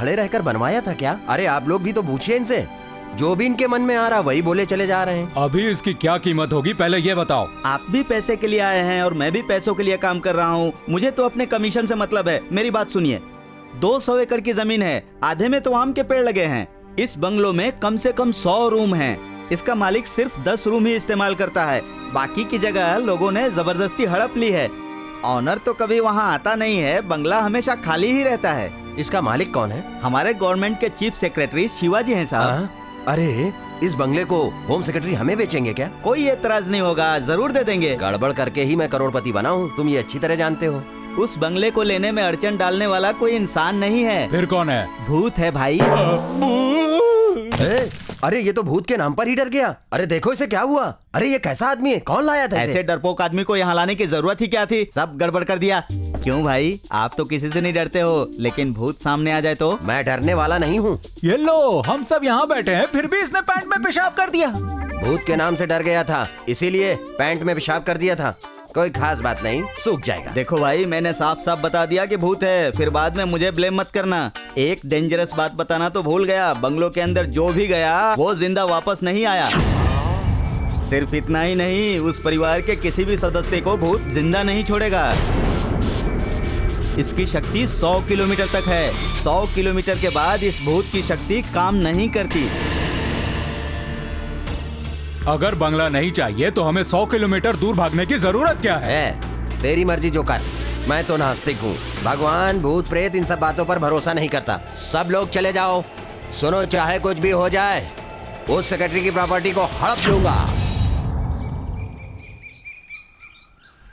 खड़े रहकर बनवाया था क्या? अरे आप लोग भी तो पूछिए इनसे, जो भी इनके मन में आ रहा वही बोले चले जा रहे हैं। अभी इसकी क्या कीमत होगी पहले ये बताओ। आप भी पैसे के लिए आए हैं और मैं भी पैसों के लिए काम कर रहा हूँ। मुझे तो अपने कमीशन से मतलब है। मेरी बात सुनिए, 200 एकड़ की जमीन है, आधे में तो आम के पेड़ लगे हैं। इस बंगलो में कम से कम 100 रूम हैं। इसका मालिक सिर्फ 10 रूम ही इस्तेमाल करता है, बाकी की जगह लोगों ने जबरदस्ती हड़प ली है। ऑनर तो कभी वहाँ आता नहीं है, बंगला हमेशा खाली ही रहता है। इसका मालिक कौन है? हमारे गवर्नमेंट के चीफ सेक्रेटरी शिवाजी हैं साहब। अरे इस बंगले को होम सेक्रेटरी हमें बेचेंगे क्या? कोई एतराज नहीं होगा, जरूर दे देंगे। गड़बड़ करके ही मैं करोड़पति बना हूँ, तुम ये अच्छी तरह जानते हो। उस बंगले को लेने में अड़चन डालने वाला कोई इंसान नहीं है। फिर कौन है? भूत है भाई। अरे ये तो भूत के नाम पर ही डर गया। अरे देखो इसे क्या हुआ। अरे ये कैसा आदमी है, कौन लाया था इसे? ऐसे डरपोक आदमी को यहाँ लाने की जरूरत ही क्या थी? सब गड़बड़ कर दिया। क्यों भाई, आप तो किसी से नहीं डरते हो, लेकिन भूत सामने आ जाए तो? मैं डरने वाला नहीं हूँ। ये लो, हम सब यहाँ बैठे हैं, फिर भी इसने पैंट में पेशाब कर दिया। भूत के नाम से डर गया था, इसीलिए पैंट में पेशाब कर दिया था। कोई खास बात नहीं, सूख जाएगा। देखो भाई, मैंने साफ साफ बता दिया कि भूत है, फिर बाद में मुझे ब्लेम मत करना। एक डेंजरस बात बताना तो भूल गया, बंगलो के अंदर जो भी गया वो जिंदा वापस नहीं आया। सिर्फ इतना ही नहीं, उस परिवार के किसी भी सदस्य को भूत जिंदा नहीं छोड़ेगा। इसकी शक्ति 100 किलोमीटर तक है। 100 किलोमीटर के बाद इस भूत की शक्ति काम नहीं करती। अगर बंगला नहीं चाहिए तो हमें 100 किलोमीटर दूर भागने की जरूरत क्या है? तेरी मर्जी जो कर, मैं तो नास्तिक हूँ। भगवान, भूत प्रेत इन सब बातों पर भरोसा नहीं करता। सब लोग चले जाओ। सुनो, चाहे कुछ भी हो जाए, उस सेक्रेटरी की प्रॉपर्टी को हड़प लूंगा।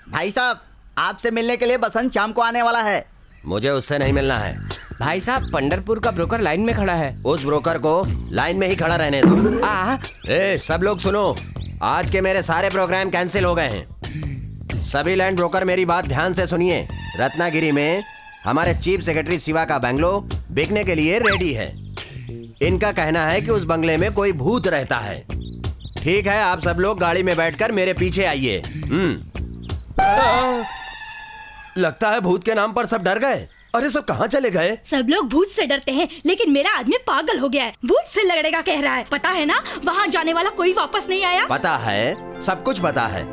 भाई साहब, आपसे मिलने के लिए बसंत शाम को आने वाला है। मुझे उससे नहीं मिलना है। भाई साहब, पंढरपुर का ब्रोकर लाइन में खड़ा है। उस ब्रोकर को लाइन में ही खड़ा रहने दो। सब लोग सुनो, आज के मेरे सारे प्रोग्राम कैंसिल हो गए हैं। सभी लैंड ब्रोकर मेरी बात ध्यान से सुनिए। रत्नागिरी में हमारे चीफ सेक्रेटरी शिवा का बंगलो बिकने के लिए रेडी है। इनका कहना है कि उस बंगले में कोई भूत रहता है। ठीक है, आप सब लोग गाड़ी में बैठकर मेरे पीछे आइए। लगता है भूत के नाम पर सब डर गए। अरे सब कहाँ चले गए? सब लोग भूत से डरते हैं, लेकिन मेरा आदमी पागल हो गया है। भूत से लड़ेगा कह रहा है। पता है ना, वहाँ जाने वाला कोई वापस नहीं आया। पता है, सब कुछ पता है।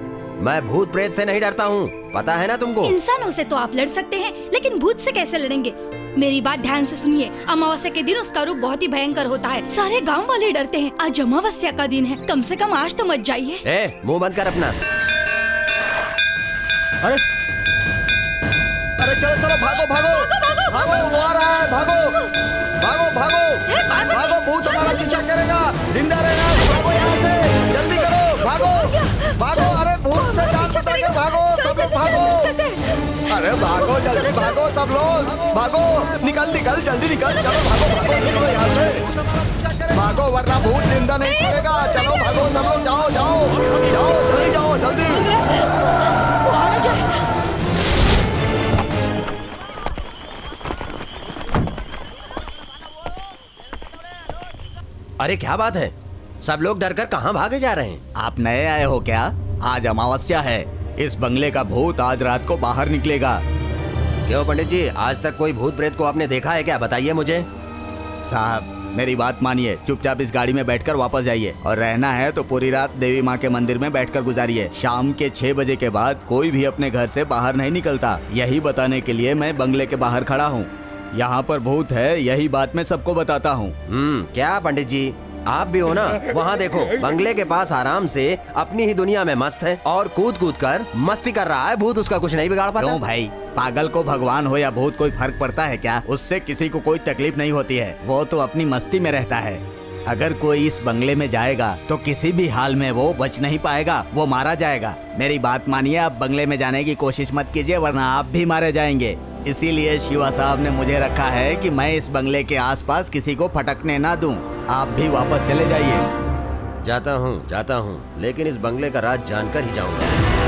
मैं भूत प्रेत से नहीं डरता हूँ, पता है ना तुमको। इंसानों से तो आप लड़ सकते हैं, लेकिन भूत से कैसे लड़ेंगे? मेरी बात ध्यान से सुनिए। अमावस्या के दिन उसका रूप बहुत ही भयंकर होता है। सारे गाँव वाले डरते हैं। आज अमावस्या का दिन है, कम से कम आज तो मत जाइए। मुँह बंद कर अपना। अरे चलो चलो, भागो भागो भागो, वो आ रहा है, भागो भागो भागो भागो, भूत हमारा पीछा करेगा। जिंदा रहना, भागो यहाँ से, जल्दी करो, भागो भागो। अरे भूत से जान बचाकर भागो, सब लोग भागो। अरे भागो, जल्दी भागो सब लोग, भागो, निकल निकल, जल्दी निकल, चलो भागो भागो, निकलो यहाँ से, भागो वरना भूत जिंदा नहीं छोड़ेगा। चलो भागो सब लोग, जाओ जाओ जाओ, जल्दी जाओ, जल्दी। अरे क्या बात है, सब लोग डरकर कहाँ भागे जा रहे हैं? आप नए आए हो क्या? आज अमावस्या है, इस बंगले का भूत आज रात को बाहर निकलेगा। क्यों पंडित जी, आज तक कोई भूत प्रेत को आपने देखा है क्या? बताइए मुझे। साहब मेरी बात मानिए, चुपचाप इस गाड़ी में बैठकर वापस जाइए, और रहना है तो पूरी रात देवी माँ के मंदिर में बैठकर गुजारिए। शाम के 6 बजे के बाद कोई भी अपने घर से बाहर नहीं निकलता। यही बताने के लिए मैं बंगले के बाहर खड़ा हूँ। यहाँ पर भूत है, यही बात मैं सबको बताता हूँ। क्या पंडित जी, आप भी हो ना? वहाँ देखो, बंगले के पास आराम से अपनी ही दुनिया में मस्त है और कूद कूद कर मस्ती कर रहा है। भूत उसका कुछ नहीं बिगाड़ पाता। क्यों भाई, पागल को भगवान हो या भूत कोई फर्क पड़ता है क्या? उससे किसी को कोई तकलीफ नहीं होती है, वो तो अपनी मस्ती में रहता है। अगर कोई इस बंगले में जाएगा तो किसी भी हाल में वो बच नहीं पाएगा, वो मारा जाएगा। मेरी बात मानिए, आप बंगले में जाने की कोशिश मत कीजिए, वरना आप भी मारे जाएंगे। इसीलिए शिवा साहब ने मुझे रखा है कि मैं इस बंगले के आसपास किसी को फटकने ना दूं। आप भी वापस चले जाइए। जाता हूँ, लेकिन इस बंगले का राज जानकर ही जाऊंगा।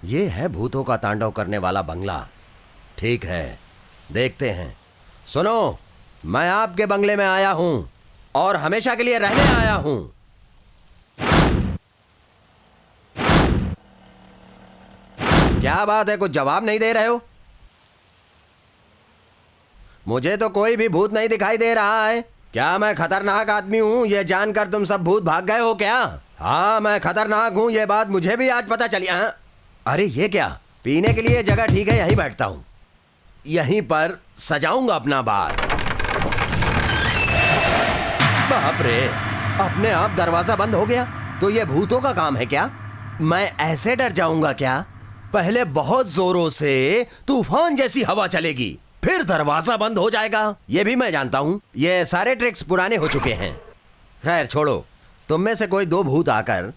ये है भूतों का तांडव करने वाला बंगला। ठीक है, देखते हैं। सुनो, मैं आपके बंगले में आया हूं और हमेशा के लिए रहने आया हूं। क्या बात है, कुछ जवाब नहीं दे रहे हो? मुझे तो कोई भी भूत नहीं दिखाई दे रहा है। क्या मैं खतरनाक आदमी हूं ये जानकर तुम सब भूत भाग गए हो क्या? हाँ, मैं खतरनाक हूं, ये बात मुझे भी आज पता चली। हाँ? अरे ये क्या, पीने के लिए जगह ठीक है, यहीं बैठता हूं। यहीं पर सजाऊंगा अपना बार। बाप रे, अपने आप दरवाजा बंद हो गया। तो ये भूतों का काम है क्या? मैं ऐसे डर जाऊंगा क्या? पहले बहुत जोरों से तूफान जैसी हवा चलेगी, फिर दरवाजा बंद हो जाएगा। ये भी मैं जानता हूं, ये सारे ट्रिक्स पुराने हो चुके हैं। खैर छोड़ो, तुम में से कोई दो भूत आकर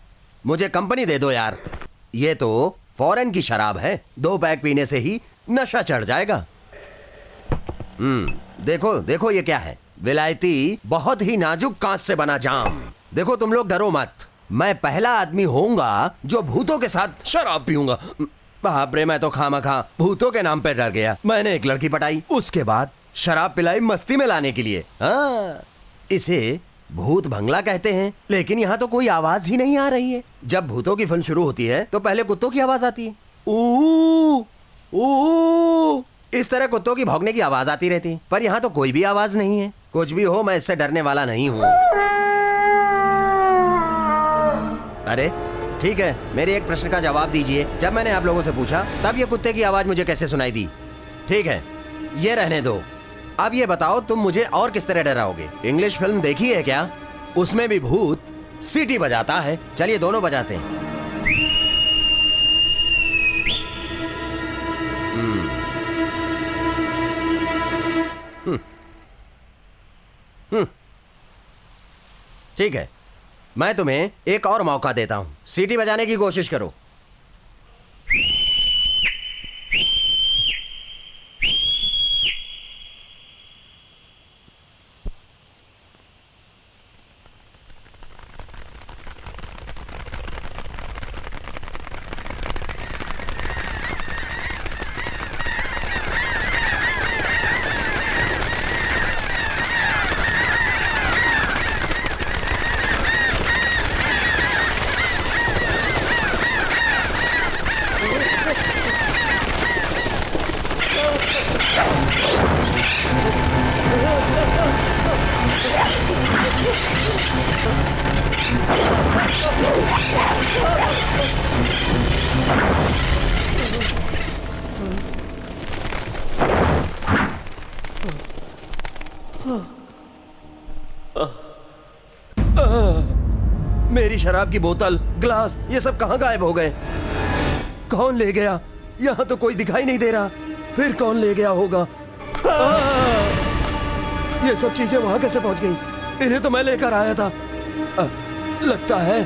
मुझे कंपनी दे दो यार। ये तो फॉरेन की शराब है, 2 पैक पीने से ही नशा चढ़ जाएगा। देखो देखो, ये क्या है? विलायती बहुत ही नाजुक कांच से बना जाम। देखो तुम लोग डरो मत, मैं पहला आदमी होऊंगा जो भूतों के साथ शराब पीऊंगा। बाप रे, मैं तो खामखा भूतों के नाम पे डर गया। मैंने एक लड़की पटाई, उसके बाद शराब पिलाई मस्ती में लाने के लिए। हाँ, इसे भूत बंगला कहते हैं। लेकिन यहाँ तो कोई आवाज ही नहीं आ रही है। जब भूतों की फिल्म शुरू होती है तो पहले कुत्तों की आवाज आती है, ऊ ऊ। इस तरह कुत्तों की भौंकने की आवाज आती रहती है, पर यहाँ तो कोई भी आवाज नहीं है। कुछ भी हो, मैं इससे डरने वाला नहीं हूँ। अरे ठीक है, मेरे एक प्रश्न का जवाब दीजिए। जब मैंने आप लोगों से पूछा तब ये कुत्ते की आवाज मुझे कैसे सुनाई दी? ठीक है, ये रहने दो। अब ये बताओ, तुम मुझे और किस तरह डराओगे? इंग्लिश फिल्म देखी है क्या? उसमें भी भूत सीटी बजाता है। चलिए दोनों बजाते हैं। ठीक है, मैं तुम्हें एक और मौका देता हूं। सीटी बजाने की कोशिश करो। मेरी शराब की बोतल, ग्लास, ये सब कहाँ गायब हो गए? कौन ले गया? यहाँ तो कोई दिखाई नहीं दे रहा। फिर कौन ले गया होगा? ये सब चीजें वहां कैसे पहुंच गई? इन्हें तो मैं लेकर आया था। लगता है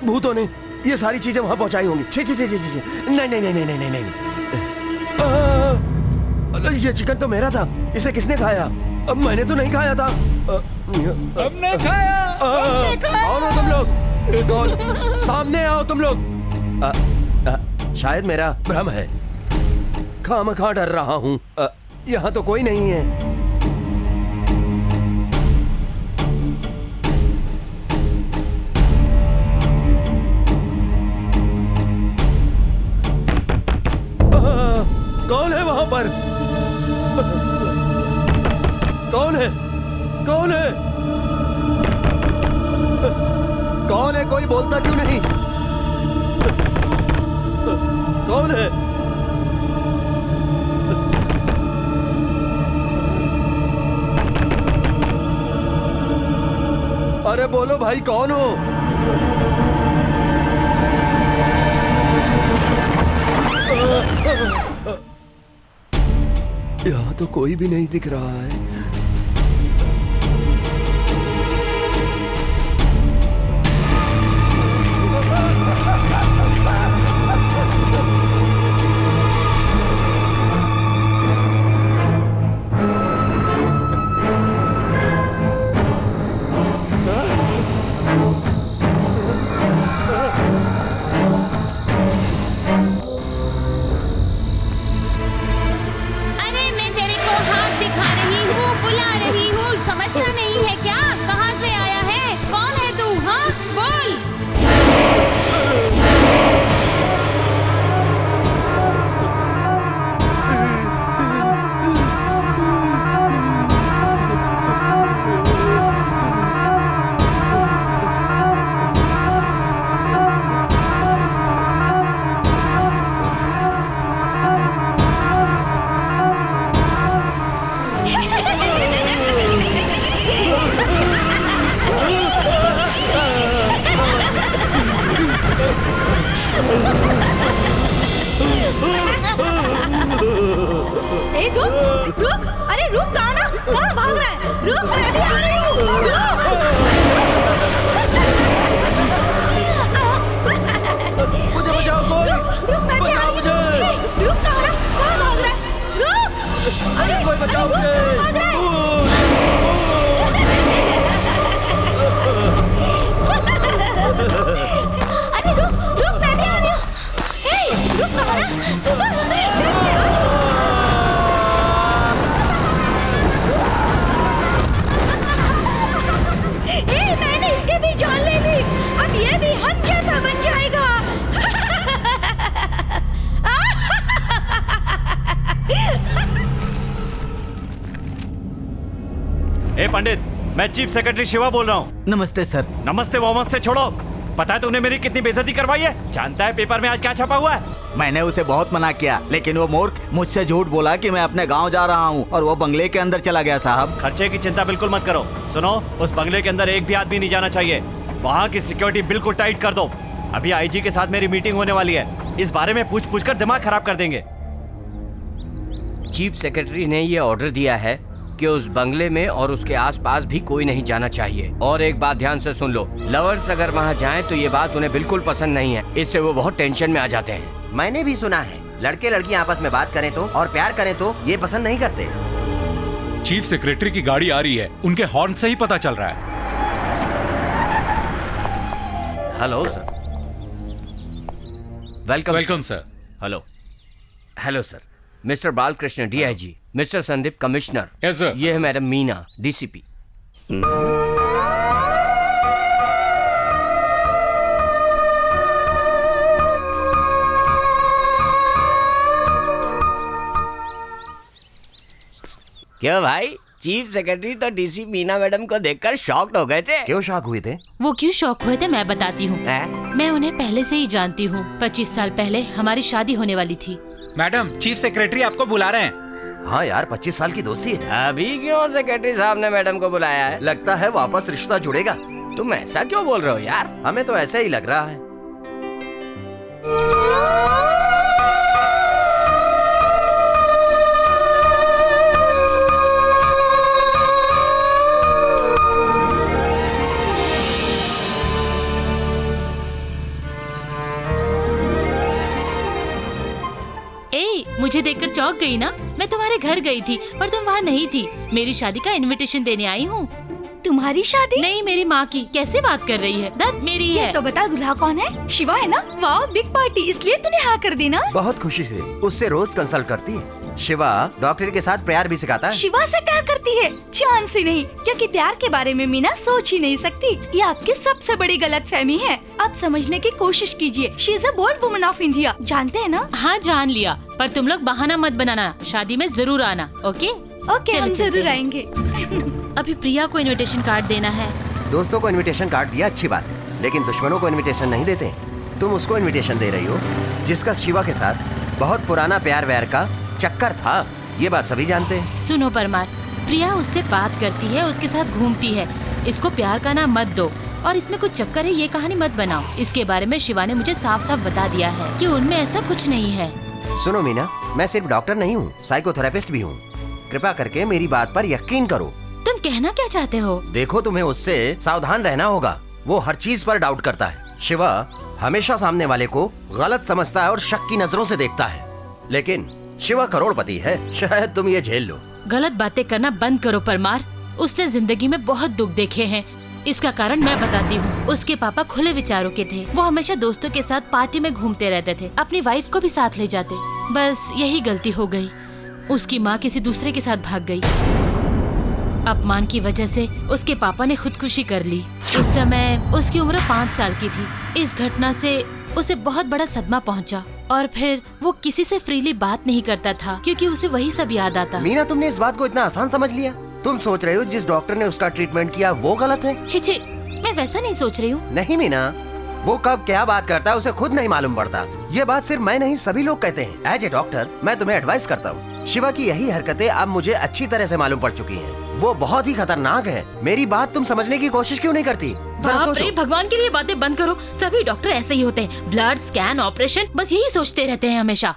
भूतों ने ये सारी चीजें वहां पहुंचाई होंगी। छी छी छी छी छी। नहीं नहीं नहीं नहीं नहीं नहीं नहीं। ये चिकन तो मेरा था, इसे किसने खाया? अब मैंने तो नहीं खाया था। हमने खाया। कौन हो तुम लोग? कौन? सामने आओ तुम लोग। शायद मेरा भ्रम है, खामखा डर रहा हूँ। यहाँ तो कोई नहीं है। कौन है वहां पर? कौन है? कौन है? कौन है? कोई बोलता क्यों नहीं? कौन है? अरे बोलो भाई, कौन हो? यहाँ तो कोई भी नहीं दिख रहा है। ए पंडित, मैं चीफ सेक्रेटरी शिवा बोल रहा हूँ। नमस्ते सर। नमस्ते वमस्ते छोड़ो। पता है तुमने मेरी कितनी बेइज्जती करवाई है? जानता है पेपर में आज क्या छपा हुआ है? मैंने उसे बहुत मना किया, लेकिन वो मूर्ख मुझसे झूठ बोला कि मैं अपने गांव जा रहा हूं और वो बंगले के अंदर चला गया साहब। खर्चे की चिंता बिल्कुल मत करो। सुनो, उस बंगले के अंदर एक भी आदमी नहीं जाना चाहिए। वहाँ की सिक्योरिटी बिल्कुल टाइट कर दो। अभी आईजी के साथ मेरी मीटिंग होने वाली है, इस बारे में पूछ कर दिमाग खराब कर देंगे। चीफ सेक्रेटरी ने ये ऑर्डर दिया है कि उस बंगले में और उसके आसपास भी कोई नहीं जाना चाहिए। और एक बात ध्यान से सुन लो, लवर्स अगर वहाँ जाएं तो ये बात उन्हें बिल्कुल पसंद नहीं है, इससे वो बहुत टेंशन में आ जाते हैं। मैंने भी सुना है लड़के लड़की आपस में बात करें तो और प्यार करें तो ये पसंद नहीं करते। चीफ सेक्रेटरी की गाड़ी आ रही है, उनके हॉर्न से ही पता चल रहा है। Hello sir. Welcome sir. Hello sir. Mister Balkrishna DIG, mister Sandeep commissioner. Yes sir. ये है मैडम मीना डीसीपी। क्यों भाई, चीफ सेक्रेटरी तो डीसी मीना मैडम को देखकर शॉक्ड हो गए थे। क्यों शॉक हुए थे? वो क्यों शॉक हुए थे मैं बताती हूँ। मैं उन्हें पहले से ही जानती हूँ। 25 साल पहले हमारी शादी होने वाली थी। मैडम, चीफ सेक्रेटरी आपको बुला रहे हैं। हाँ यार, 25 साल की दोस्ती है। अभी क्यों सेक्रेटरी साहब ने मैडम को बुलाया है? लगता है वापस रिश्ता जुड़ेगा। तुम ऐसा क्यों बोल रहे हो यार? हमें तो ऐसा ही लग रहा है। मुझे देखकर चौंक गई ना? मैं तुम्हारे घर गई थी पर तुम वहाँ नहीं थी। मेरी शादी का इनविटेशन देने आई हूँ। तुम्हारी शादी? नहीं, मेरी माँ की। कैसे बात कर रही है? दत्त मेरी है। तो बता, दूल्हा कौन है? शिवा है ना? वाह, बिग पार्टी, इसलिए तूने हाँ कर दी ना? बहुत खुशी से। उससे रोज कंसल्ट करती है। शिवा डॉक्टर के साथ प्यार भी सिखाता है। शिवा से प्यार करती है? चांस ही नहीं, क्योंकि प्यार के बारे में मीना सोच ही नहीं सकती। ये आपकी सबसे बड़ी गलतफहमी है। आप समझने की कोशिश कीजिए। She is a bold woman of India, जानते हैं ना? हाँ, जान लिया, पर तुम लोग बहाना मत बनाना। शादी में जरूर आना। ओके ओके, हम जरूर आएंगे। अभी प्रिया को इनविटेशन कार्ड देना है। दोस्तों को इनविटेशन कार्ड दिया, अच्छी बात है, लेकिन दुश्मनों को इनविटेशन नहीं देते। तुम उसको इनविटेशन दे रही हो जिसका शिवा के साथ बहुत पुराना प्यार व्यार का चक्कर था। ये बात सभी जानते हैं। सुनो परमार, प्रिया उससे बात करती है, उसके साथ घूमती है। इसको प्यार का नाम मत दो और इसमें कुछ चक्कर है ये कहानी मत बनाओ। इसके बारे में शिवा ने मुझे साफ साफ बता दिया है कि उनमें ऐसा कुछ नहीं है। सुनो मीना, मैं सिर्फ डॉक्टर नहीं हूँ, साइकोथेरेपिस्ट भी हूँ। कृपा करके मेरी बात पर यकीन करो। तुम कहना क्या चाहते हो? देखो, तुम्हें उससे सावधान रहना होगा। वो हर चीज पर डाउट करता है। शिवा हमेशा सामने वाले को गलत समझता है और शक की नजरों से देखता है, लेकिन शिवा करोड़पति है। शायद तुम ये झेल लो। गलत बातें करना बंद करो परमार। उसने जिंदगी में बहुत दुख देखे हैं। इसका कारण मैं बताती हूँ। उसके पापा खुले विचारों के थे। वो हमेशा दोस्तों के साथ पार्टी में घूमते रहते थे, अपनी वाइफ को भी साथ ले जाते। बस यही गलती हो गई। उसकी माँ किसी दूसरे के साथ भाग गई। अपमान की वजह से उसके पापा ने खुदकुशी कर ली। उस समय उसकी उम्र 5 साल की थी। इस घटना से उसे बहुत बड़ा सदमा पहुंचा और फिर वो किसी से फ्रीली बात नहीं करता था क्योंकि उसे वही सब याद आता। मीना, तुमने इस बात को इतना आसान समझ लिया? तुम सोच रहे हो जिस डॉक्टर ने उसका ट्रीटमेंट किया वो गलत है? छी, मैं वैसा नहीं सोच रही हूँ। नहीं मीना, वो कब क्या बात करता है उसे खुद नहीं मालूम पड़ता। ये बात सिर्फ मैं नहीं, सभी लोग कहते हैं। एज ए डॉक्टर मैं तुम्हें एडवाइस करता हूँ। शिवा की यही हरकतें अब मुझे अच्छी तरह से मालूम पड़ चुकी हैं। वो बहुत ही खतरनाक है। मेरी बात तुम समझने की कोशिश क्यों नहीं करती? जरा बाप सोचो। रे, भगवान के लिए बातें बंद करो। सभी डॉक्टर ऐसे ही होते हैं। ब्लड स्कैन, ऑपरेशन, बस यही सोचते रहते हैं हमेशा।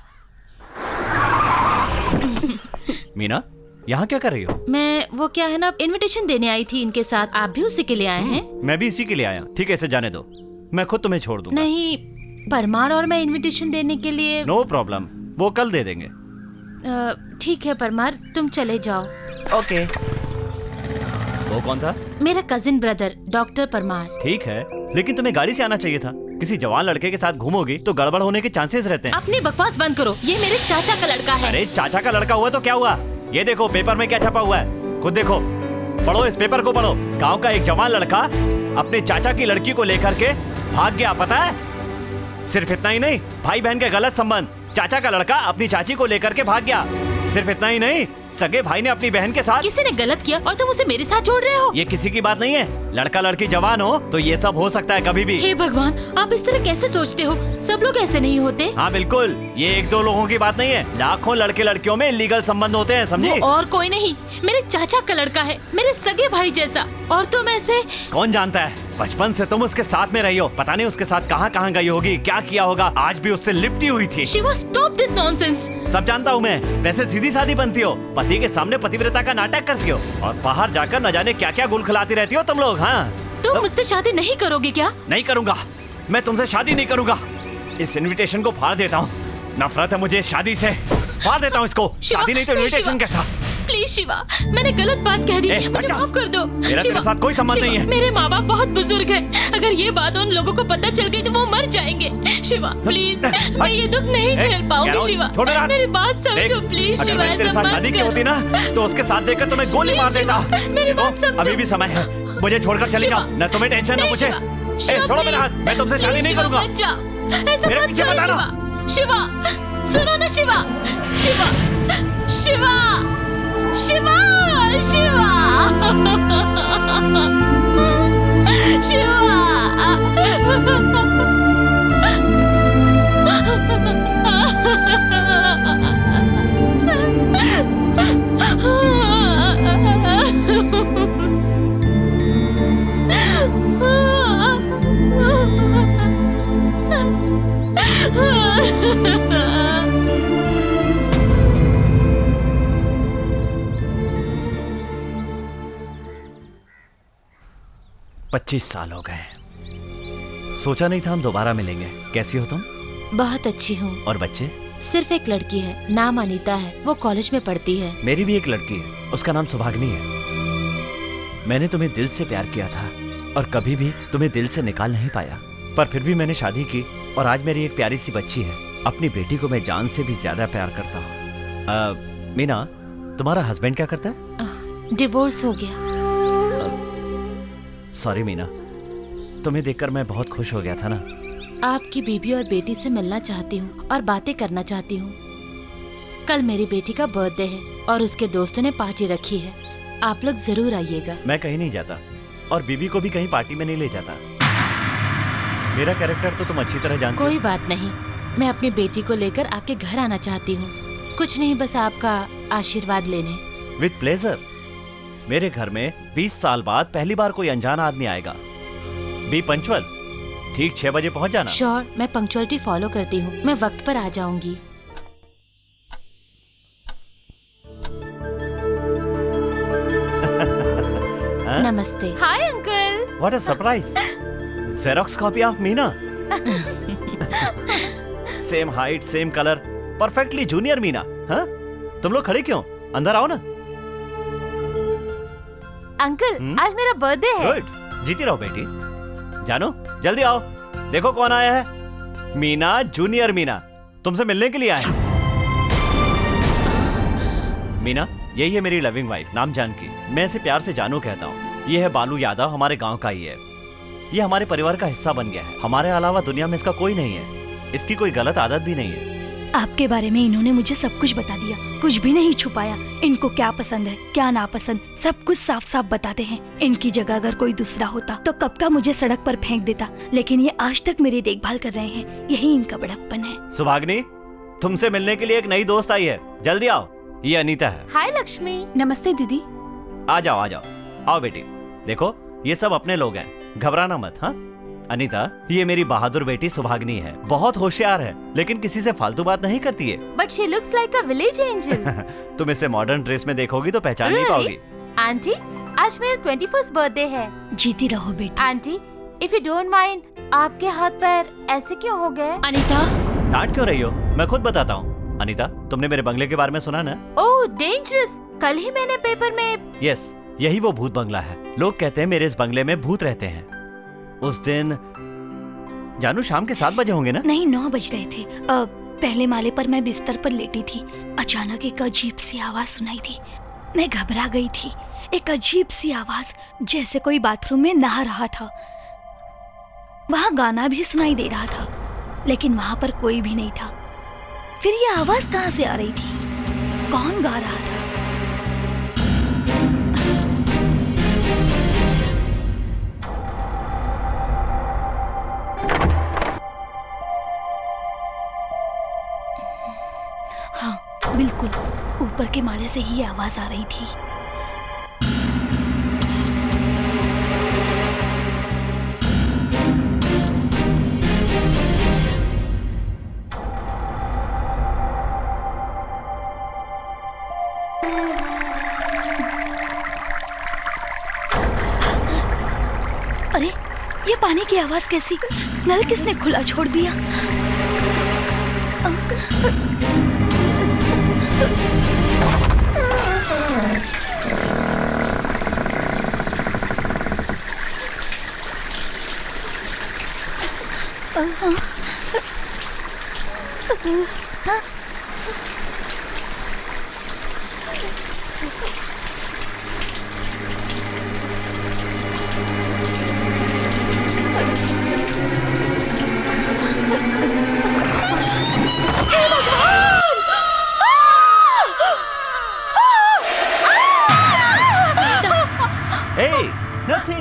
मीना, यहाँ क्या कर रही हो? मैं वो क्या है ना, इनविटेशन देने आई थी इनके साथ। आप भी उसी के लिए आए हैं? मैं भी इसी के लिए आया। ठीक है, इसे जाने दो, मैं खुद तुम्हें छोड़ दूंगा। नहीं, परमार और मैं इनविटेशन देने के लिए। नो प्रॉब्लम, वो कल दे देंगे। ठीक है परमार, तुम चले जाओ। ओके। वो कौन था? मेरा कजिन ब्रदर डॉक्टर परमार। ठीक है, लेकिन तुम्हें गाड़ी से आना चाहिए था। किसी जवान लड़के के साथ घूमोगी तो गड़बड़ होने के चांसेस रहते हैं। अपनी बकवास बंद करो। ये मेरे चाचा का लड़का है। अरे चाचा का लड़का हुआ तो क्या हुआ? ये देखो पेपर में क्या छपा हुआ है, खुद देखो, पढ़ो, इस पेपर को पढ़ो। गांव का एक जवान लड़का अपने चाचा की लड़की को लेकर के भाग गया, पता है? सिर्फ इतना ही नहीं, भाई बहन के गलत संबंध। चाचा का लड़का अपनी चाची को लेकर के भाग गया। सिर्फ इतना ही नहीं, सगे भाई ने अपनी बहन के साथ। किसी ने गलत किया और तुम उसे मेरे साथ जोड़ रहे हो? ये किसी की बात नहीं है। लड़का लड़की जवान हो तो ये सब हो सकता है कभी भी। हे भगवान, आप इस तरह कैसे सोचते हो? सब लोग ऐसे नहीं होते। हाँ बिल्कुल, ये एक दो लोगों की बात नहीं है, लाखों लड़के लड़कियों में इलीगल संबंध होते हैं, समझी? वो और कोई नहीं, मेरे चाचा का लड़का है, मेरे सगे भाई जैसा। और तुम ऐसे। कौन जानता है, बचपन से तुम उसके साथ में रही हो, पता नहीं उसके साथ कहाँ कहाँ गई होगी, क्या किया होगा, आज भी उससे लिपटी हुई थी। Shiva, stop this nonsense. सब जानता हूँ मैं, वैसे सीधी सादी बनती हो, पति के सामने पतिव्रता का नाटक करती हो और बाहर जाकर न जाने क्या क्या गुल खिलाती रहती हो तुम लोग। हाँ, तुम मुझसे शादी नहीं करोगे क्या? नहीं करूँगा, मैं तुमसे शादी नहीं करूँगा। इस इनविटेशन को फाड़ देता हूँ, नफरत है मुझे शादी से, फाड़ देता हूँ इसको। शादी नहीं तो इनविटेशन कैसा? प्लीज शिवा, मैंने गलत बात कह दी, मुझे माफ कर दो। मेरा तेरे साथ कोई संबंध नहीं है। मेरे माँ बाप बहुत बुजुर्ग हैं, अगर ये बात उन लोगों को पता चल गई तो वो मर जाएंगे। शिवा प्लीज, मैं ये दुख नहीं झेल पाऊंगी। शिवा, मेरी बात समझो प्लीज। शिवा, तेरे साथ शादी की होती ना तो उसके साथ देखकर तुम्हें गोली मार देता। मेरी बात समझो। अभी भी समय है, मुझे छोड़कर चली जाओ, न तुम्हें टेंशन न मुझे। छोड़ो मेरा हाथ, मैं तुमसे शादी नहीं करूंगा। ऐसा मत करो शिवा। सुनो ना शिवा, शिवा, शिवा, शिवा, शिवा, पच्चीस साल हो गए, सोचा नहीं था हम दोबारा मिलेंगे। कैसी हो तुम? बहुत अच्छी हूँ। और बच्चे? सिर्फ एक लड़की है, नाम अनीता है, वो कॉलेज में पढ़ती है। मेरी भी एक लड़की है, उसका नाम सुभागनी है। मैंने तुम्हें दिल से प्यार किया था और कभी भी तुम्हें दिल से निकाल नहीं पाया, पर फिर भी मैंने शादी की और आज मेरी एक प्यारी सी बच्ची है। अपनी बेटी को मैं जान से भी ज्यादा प्यार करता हूँ। मीना, तुम्हारा हस्बैंड क्या करता है? डिवोर्स हो गया। सॉरी मीना, तुम्हें देखकर मैं बहुत खुश हो गया था ना। आपकी बीबी और बेटी से मिलना चाहती हूँ और बातें करना चाहती हूँ। कल मेरी बेटी का बर्थडे है और उसके दोस्तों ने पार्टी रखी है, आप लोग जरूर आइएगा। मैं कहीं नहीं जाता और बीबी को भी कहीं पार्टी में नहीं ले जाता। मेरा कैरेक्टर तो तुम अच्छी तरह जानते हो। कोई बात नहीं, मैं अपनी बेटी को लेकर आपके घर आना चाहती हूँ। कुछ नहीं, बस आपका आशीर्वाद लेने। With pleasure. मेरे घर में 20 साल बाद पहली बार कोई अनजान आदमी आएगा। बी पंचुअल, ठीक 6 बजे पहुंच जाना। श्योर, मैं पंक्चुअलिटी फॉलो करती हूँ, मैं वक्त पर आ जाऊंगी। नमस्ते। Hi uncle. What a surprise. Xerox copy of Meena. Same height, same colour, perfectly junior Meena. हाँ, तुम लोग खड़े क्यों? अंदर आओ ना। अंकल, आज मेरा बर्थडे है। गुड, जीती रहो बेटी। जानो, जल्दी आओ, देखो कौन आया है। मीना, जूनियर मीना, तुमसे मिलने के लिए आए। मीना, यही है मेरी लविंग वाइफ, नाम जानकी। मैं इसे प्यार से जानू कहता हूँ। ये है बालू यादव, हमारे गांव का ही है। ये हमारे परिवार का हिस्सा बन गया है। हमारे अलावा दुनिया में इसका कोई नहीं है। इसकी कोई गलत आदत भी नहीं है। आपके बारे में इन्होंने मुझे सब कुछ बता दिया, कुछ भी नहीं छुपाया। इनको क्या पसंद है, क्या नापसंद, सब कुछ साफ साफ बताते हैं। इनकी जगह अगर कोई दूसरा होता तो कब का मुझे सड़क पर फेंक देता, लेकिन ये आज तक मेरी देखभाल कर रहे हैं। यही इनका बड़प्पन है। सुभागनी, तुमसे मिलने के लिए एक नई दोस्त आई है, जल्दी आओ। ये अनीता है। हाय लक्ष्मी। नमस्ते दीदी। आ जाओ, आ जाओ, आओ बेटी। देखो, ये सब अपने लोग हैं, घबराना मत। हाँ अनीता, ये मेरी बहादुर बेटी सुभागनी है। बहुत होशियार है, लेकिन किसी से फालतू बात नहीं करती है। But she looks like a village angel. तुम इसे मॉडर्न ड्रेस में देखोगी तो पहचान नहीं पाओगी। आंटी, आज मेरा 21st बर्थडे है। जीती रहो बेटी। Aunty, if you don't mind, आपके हाथ पैर ऐसे क्यों हो गए? अनीता, डांट क्यों रही हो? मैं खुद बताता हूँ। अनीता, तुमने मेरे बंगले के बारे में सुना ना? ओह डेंजरस, कल ही मैंने पेपर में। यस, यही वो भूत बंगला है। लोग कहते हैं मेरे इस बंगले में भूत रहते हैं। उस दिन जानू शाम के 7 बजे होंगे ना? नहीं, 9 बज रहे थे। पहले माले पर मैं बिस्तर पर लेटी थी। अचानक एक अजीब सी आवाज सुनाई थी। मैं घबरा गई थी। एक अजीब सी आवाज, जैसे कोई बाथरूम में नहा रहा था। वहाँ गाना भी सुनाई दे रहा था, लेकिन वहाँ पर कोई भी नहीं था। फिर ये आवाज कहाँ से आ रही थी? कौन गा रहा था? हाँ, बिल्कुल ऊपर के माले से ही आवाज आ रही थी। अरे, ये पानी की आवाज कैसी? नल किसने खुला छोड़ दिया?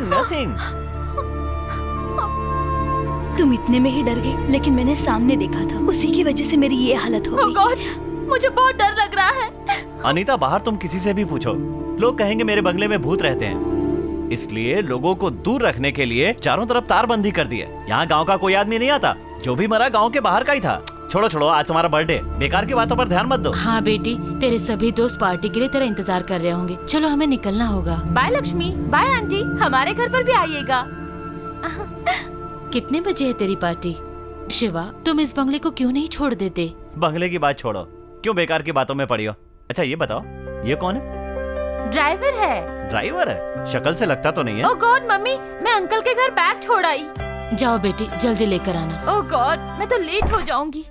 नथिंग। तुम इतने में ही डर गए, लेकिन मैंने सामने देखा था, उसी की वजह से मेरी ये हालत हो गई। गॉड, मुझे बहुत डर लग रहा है। अनीता, बाहर तुम किसी से भी पूछो, लोग कहेंगे मेरे बंगले में भूत रहते हैं। इसलिए लोगों को दूर रखने के लिए चारों तरफ तारबंदी कर दी है। यहाँ गांव का कोई आदमी नहीं आता, जो भी मरा गांव के बाहर का ही था। छोड़ो छोड़ो, आज तुम्हारा बर्थडे, बेकार की बातों पर ध्यान मत दो। हाँ बेटी, तेरे सभी दोस्त पार्टी के लिए तेरा इंतजार कर रहे होंगे। चलो हमें निकलना होगा। बाय लक्ष्मी, बाय आंटी, हमारे घर पर भी आइएगा। कितने बजे है तेरी पार्टी? शिवा, तुम इस बंगले को क्यों नहीं छोड़ देते? बंगले की बात छोड़ो, क्यों बेकार की बातों में पड़ी हो। अच्छा ये बताओ, ये कौन है? ड्राइवर है। ड्राइवर है? शक्ल से लगता तो नहीं है। ओह गॉड मम्मी, मैं अंकल के घर बैग छोड़ आई। जाओ बेटी, जल्दी लेकर आना। ओह गॉड, मैं तो लेट हो जाऊंगी।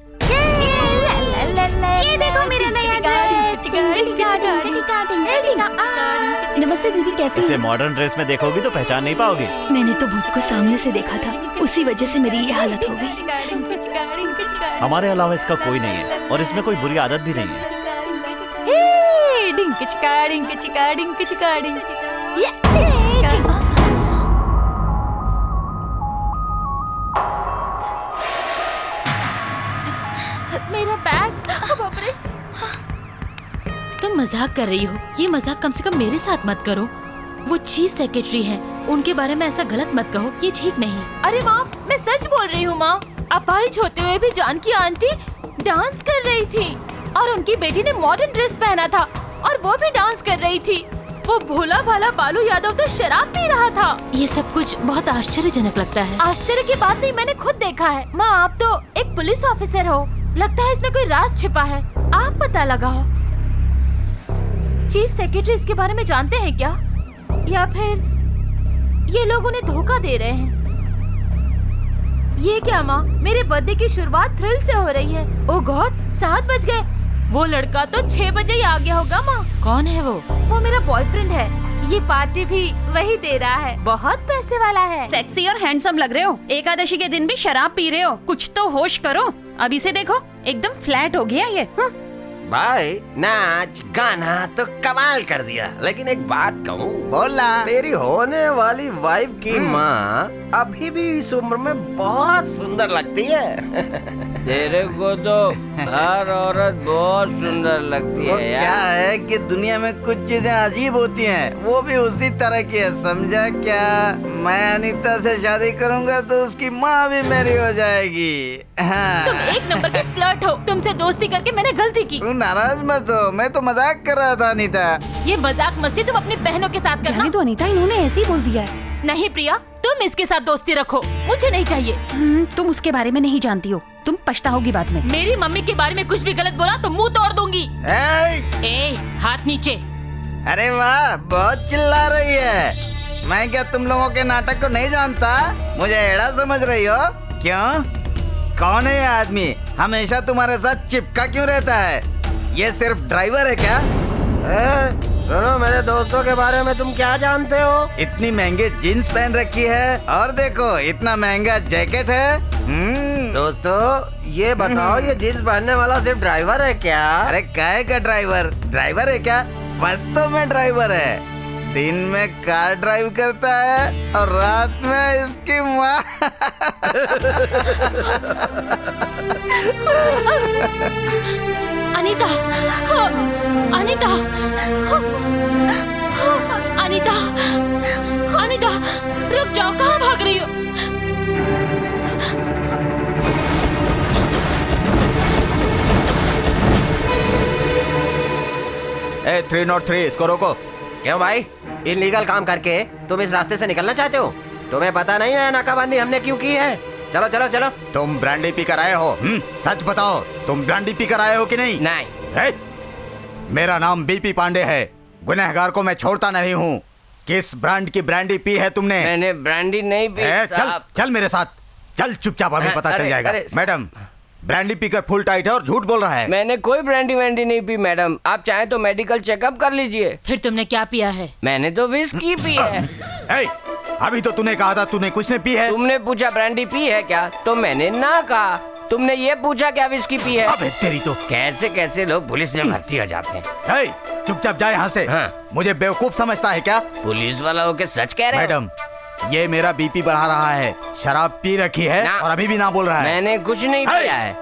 ये देखो मेरा नया ड्रेस। नमस्ते दीदी, कैसी इसे हैं? मॉडर्न ड्रेस में देखोगी तो पहचान नहीं पाओगी। मैंने तो भूत को सामने से देखा था, उसी वजह से मेरी ये हालत हो गई। हमारे अलावा इसका कोई नहीं है और इसमें कोई बुरी आदत भी नहीं है। मेरा बैग। बाप रे। तुम मजाक कर रही हो, ये मजाक कम से कम मेरे साथ मत करो। वो चीफ सेक्रेटरी है, उनके बारे में ऐसा गलत मत कहो, ये ठीक नहीं। अरे माँ, मैं सच बोल रही हूँ माँ। अपाहिज होते हुए भी जानकी आंटी डांस कर रही थी और उनकी बेटी ने मॉडर्न ड्रेस पहना था और वो भी डांस कर रही थी। वो भोला भाला बालू यादव तो शराब पी रहा था। ये सब कुछ बहुत आश्चर्यजनक लगता है। आश्चर्य की बात नहीं, मैंने खुद देखा है। माँ, आप तो एक पुलिस ऑफिसर हो, लगता है इसमें कोई राज छिपा है। आप पता लगाओ। चीफ सेक्रेटरी इसके बारे में जानते हैं क्या, या फिर ये लोग उन्हें धोखा दे रहे हैं? ये क्या माँ, मेरे बर्थडे की शुरुआत थ्रिल से हो रही है। ओह गॉड, 7 बज गए। वो लड़का तो 6 बजे ही आ गया होगा माँ। कौन है वो? वो मेरा बॉयफ्रेंड है। ये पार्टी भी वही दे रहा है, बहुत पैसे वाला है। सेक्सी और हैंडसम लग रहे हो, एकादशी के दिन भी शराब पी रहे हो, कुछ तो होश करो। अब इसे देखो, एकदम फ्लैट हो गया ये। भाई, नाच गाना तो कमाल कर दिया, लेकिन एक बात कहूँ, बोलना। तेरी होने वाली वाइफ की माँ अभी भी इस उम्र में बहुत सुंदर लगती है। तेरे को तो हर औरत बहुत सुंदर लगती वो है क्या यार। है कि दुनिया में कुछ चीजें अजीब होती हैं, वो भी उसी तरह की है, समझा क्या? मैं अनीता से शादी करूंगा तो उसकी माँ भी मेरी हो जाएगी। हाँ। तुम एक नंबर के फ्लर्ट हो, तुमसे दोस्ती करके मैंने गलती की। तू नाराज मत हो, मैं तो मजाक कर रहा था अनीता। ये मजाक मस्ती तुम अपनी बहनों के साथ करना। जाने दो अनीता, इन्होंने ऐसे ही बोल दिया है। नहीं प्रिया, तुम इसके साथ दोस्ती रखो, मुझे नहीं चाहिए। तुम उसके बारे में नहीं जानती हो, तुम पछताओगी बाद में। मेरी मम्मी के बारे में कुछ भी गलत बोला तो मुंह तोड़ दूंगी। ए, हाथ नीचे। अरे वाह, बहुत चिल्ला रही है। मैं क्या तुम लोगों के नाटक को नहीं जानता? मुझे एड़ा समझ रही हो? क्यों? कौन है ये आदमी? हमेशा तुम्हारे साथ चिपका क्यों रहता है? ये सिर्फ ड्राइवर है क्या? सुनो, मेरे दोस्तों के बारे में तुम क्या जानते हो? इतनी महंगी जीन्स पहन रखी है और देखो इतना महंगा जैकेट है। दोस्तों ये बताओ, ये जींस पहनने वाला सिर्फ ड्राइवर है क्या? अरे काहे का ड्राइवर? ड्राइवर है क्या? वास्तव में ड्राइवर है। दिन में कार ड्राइव करता है और रात में इसकी माँ। अनीता, अनीता, अनीता, अनीता, रुक जाओ, कहाँ भाग रही हो? ए 303 इसको रोको। क्यों भाई, इलीगल काम करके तुम इस रास्ते से निकलना चाहते हो? तुम्हें पता नहीं है नाकाबंदी हमने क्यों की है? चलो चलो चलो। तुम ब्रांडी पी कर आए हो? सच बताओ, तुम ब्रांडी पी कर आए हो कि नहीं? नहीं। मेरा नाम बीपी पांडे है। गुनहगार को मैं छोड़ता नहीं हूँ। किस ब्रांड की ब्रांडी पी है तुमने? मैंने ब्रांडी नहीं पी चल साहब। चल मेरे साथ, चल चुपचाप, अभी पता चल जाएगा। मैडम, ब्रांडी पीकर फुल टाइट है और झूठ बोल रहा है। मैंने कोई ब्रांडी वैंडी नहीं पी मैडम, आप चाहे तो मेडिकल चेकअप कर लीजिए। फिर तुमने क्या पिया है? मैंने तो विस्की पी है। अभी तो तूने कहा था तूने कुछ नहीं पी है। तुमने पूछा ब्रांडी पी है क्या, तो मैंने ना कहा। तुमने ये पूछा क्या विस्की पी है? अबे तेरी तो। कैसे कैसे लोग पुलिस में भर्ती हो जाते हैं। चुपचाप जा यहाँ से। हाँ। मुझे बेवकूफ समझता है क्या? पुलिस वाला होके सच कह रहे हो? मैडम, ये मेरा बीपी बढ़ा रहा है। शराब पी रखी है और अभी भी ना बोल रहा है। मैंने कुछ नहीं पिया है।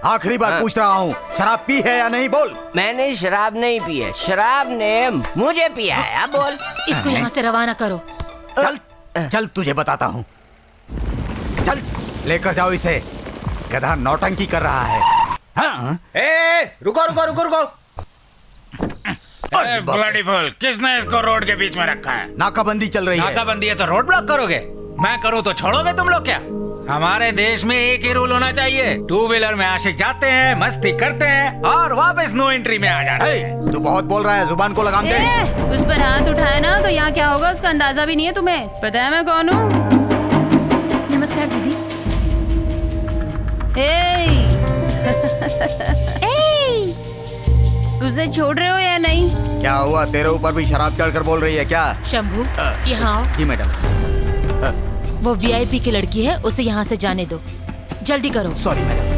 आखिरी बार पूछ रहा हूँ, शराब पी है या नहीं? बोल। मैंने शराब नहीं पी है, शराब ने मुझे पिया है। अब बोल। इसको यहाँ से रवाना करो। चल चल तुझे बताता हूँ। चल लेकर जाओ इसे, गधा नौटंकी कर रहा है। हाँ? रुको रुको रुको रुको। ब्लडी फुल, किसने इसको रोड के बीच में रखा है? नाकाबंदी चल रही है। नाकाबंदी है तो रोड ब्लॉक करोगे? मैं करूँ तो छोड़ोगे तुम लोग क्या? हमारे देश में एक ही रूल होना चाहिए, 2 व्हीलर में आशिक जाते हैं, मस्ती करते हैं और वापस नो एंट्री में आ जाते हैं। तू बहुत बोल रहा है, जुबान को लगाम दे। उस पर हाथ उठाए ना तो यहाँ क्या होगा उसका अंदाजा भी नहीं है तुम्हें। पता है मैं कौन हूँ? नमस्कार दीदी। उसे छोड़ रहे हो या नहीं? क्या हुआ, तेरे ऊपर भी शराब चढ़कर बोल रही है क्या? शंभू, यहाँ आओ। जी मैडम। वो वीआईपी की लड़की है, उसे यहाँ से जाने दो। जल्दी करो। Sorry madam.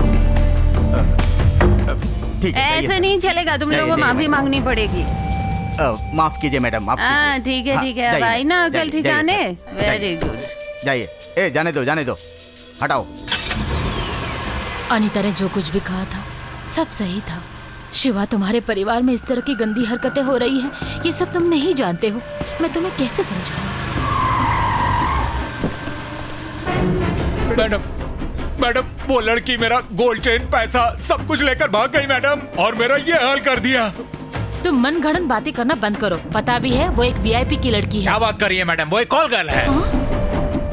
ठीक है, ऐसे नहीं चलेगा, तुम लोगों को माफी मांगनी पड़ेगी। माफ कीजिए मैडम, माफ कीजिए। हाँ ठीक है ठीक है, भाई ना अकल ठिकाने। Very good. जाइए। ए जाने दो, जाने दो, हटाओ। अनीता ने जो कुछ भी कहा था सब सही था। शिवा, तुम्हारे परिवार में इस तरह की गंदी हरकतें हो रही हैं, ये सब तुम नहीं जानते हो। मैं तुम्हें कैसे समझाऊं? मैडम, मैडम, वो लड़की मेरा गोल्ड चेन, पैसा सब कुछ लेकर भाग गई मैडम, और मेरा ये हाल कर दिया। तुम मन गढ़ंत बातें करना बंद करो। पता भी है वो एक वीआईपी की लड़की है। क्या बात कर रही है मैडम, वो एक कॉल गर्ल है।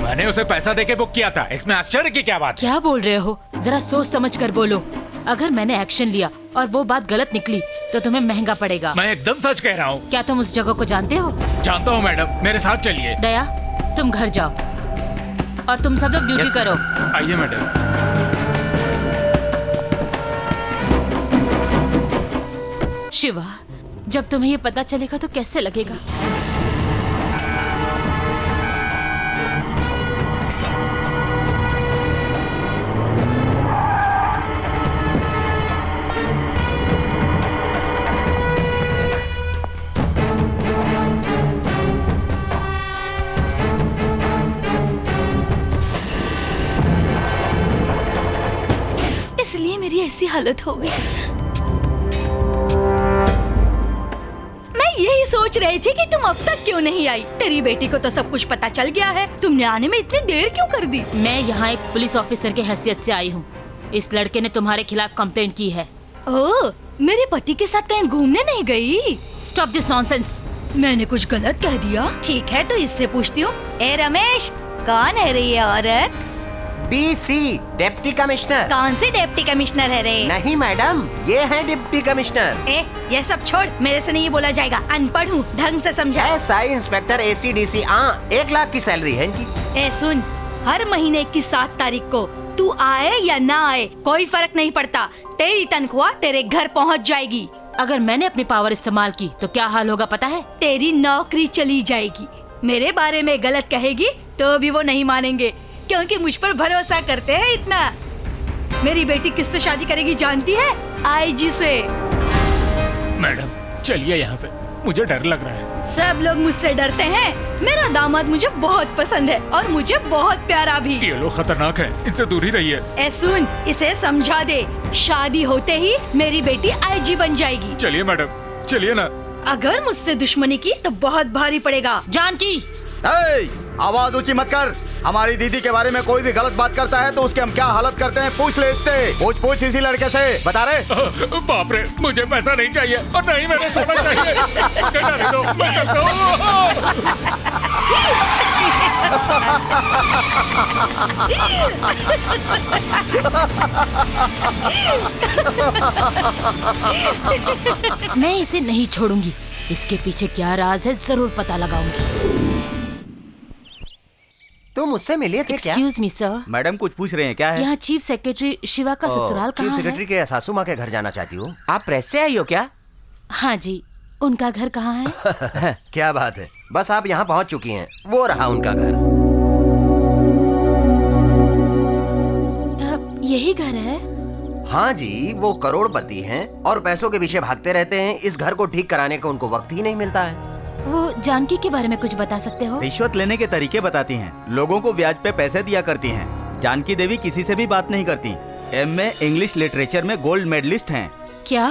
मैंने उसे पैसा देके बुक किया था, इसमें आश्चर्य की क्या बात? क्या बोल रहे हो? जरा सोच समझ कर बोलो। अगर मैंने एक्शन लिया और वो बात गलत निकली तो तुम्हें महंगा पड़ेगा। मैं एकदम सच कह रहा हूँ। क्या तुम उस जगह को जानते हो? जानता हूँ मैडम, मेरे साथ चलिए। दया, तुम घर जाओ और तुम सब लोग ड्यूटी करो। आइए मैडम। शिवा, जब तुम्हें ये पता चलेगा तो कैसे लगेगा? इसलिए मेरी ऐसी हालत हो गई। मैं यही सोच रही थी कि तुम अब तक क्यों नहीं आई। तेरी बेटी को तो सब कुछ पता चल गया है, तुमने आने में इतनी देर क्यों कर दी? मैं यहाँ एक पुलिस ऑफिसर के हैसियत से आई हूँ। इस लड़के ने तुम्हारे खिलाफ कंप्लेंट की है। ओह, मेरे पति के साथ कहीं घूमने नहीं गई? Stop this nonsense. मैंने कुछ गलत कह दिया? ठीक है तो इससे पूछती हूँ। ए रमेश, कौन है रे ये औरत? BC, deputy commissioner. कौन सी डिप्टी कमिश्नर है रे? नहीं मैडम, ये है डिप्टी कमिश्नर। ये सब छोड़, मेरे से नहीं ये बोला जाएगा। अनपढ़ हूँ, ढंग से समझा। एसआई इंस्पेक्टर ACDC 1 लाख की सैलरी है इनकी। सुन, हर महीने की 7 तारीख को तू आए या ना आए कोई फर्क नहीं पड़ता, तेरी तनख्वाह तेरे घर पहुँच जाएगी। अगर मैंने अपनी पावर इस्तेमाल की तो क्या हाल होगा पता है? तेरी नौकरी चली जाएगी। मेरे बारे में गलत कहेगी तो भी वो नहीं मानेंगे, क्योंकि मुझ पर भरोसा करते हैं इतना। मेरी बेटी किससे शादी करेगी जानती है? आईजी से। मैडम चलिए यहाँ से, मुझे डर लग रहा है। सब लोग मुझसे डरते हैं। मेरा दामाद मुझे बहुत पसंद है और मुझे बहुत प्यारा भी। ये लोग खतरनाक हैं, इनसे दूर ही रहिए। ए सुन, इसे समझा दे, शादी होते ही मेरी बेटी आईजी बन जाएगी। चलिए मैडम, चलिए ना। अगर मुझसे दुश्मनी की तो बहुत भारी पड़ेगा। जानकी, आवाज ऊंची मत कर। हमारी दीदी के बारे में कोई भी गलत बात करता है तो उसके हम क्या हालत करते हैं, पूछ ले इससे। पूछ इसी लड़के से, बता रहे। बाप रे, मुझे पैसा नहीं चाहिए और नहीं मैंने सोना चाहिए। जाने दो, मैं चलता मैं इसे नहीं छोड़ूंगी। इसके पीछे क्या राज है जरूर पता लगाऊंगी। तुम मुझसे मिले थे क्या? एक्सक्यूज मी सर, मैडम कुछ पूछ रहे हैं, क्या है? यहाँ चीफ सेक्रेटरी शिवा का ससुराल चीफ कहाँ सेक्रेटरी है? के सासू माँ के घर जाना चाहती हूँ। आप प्रेस से आई हो क्या? हाँ जी, उनका घर कहाँ है? क्या बात है, बस आप यहाँ पहुँच चुकी हैं। वो रहा उनका घर। यही घर है? हाँ जी, वो करोड़पति हैं और पैसों के पीछे भागते रहते हैं। इस घर को ठीक कराने का उनको वक्त ही नहीं मिलता है। वो जानकी के बारे में कुछ बता सकते हो? रिश्वत लेने के तरीके बताती हैं, लोगों को ब्याज पे पैसे दिया करती हैं। जानकी देवी किसी से भी बात नहीं करती। एमए इंग्लिश लिटरेचर में गोल्ड मेडलिस्ट हैं। क्या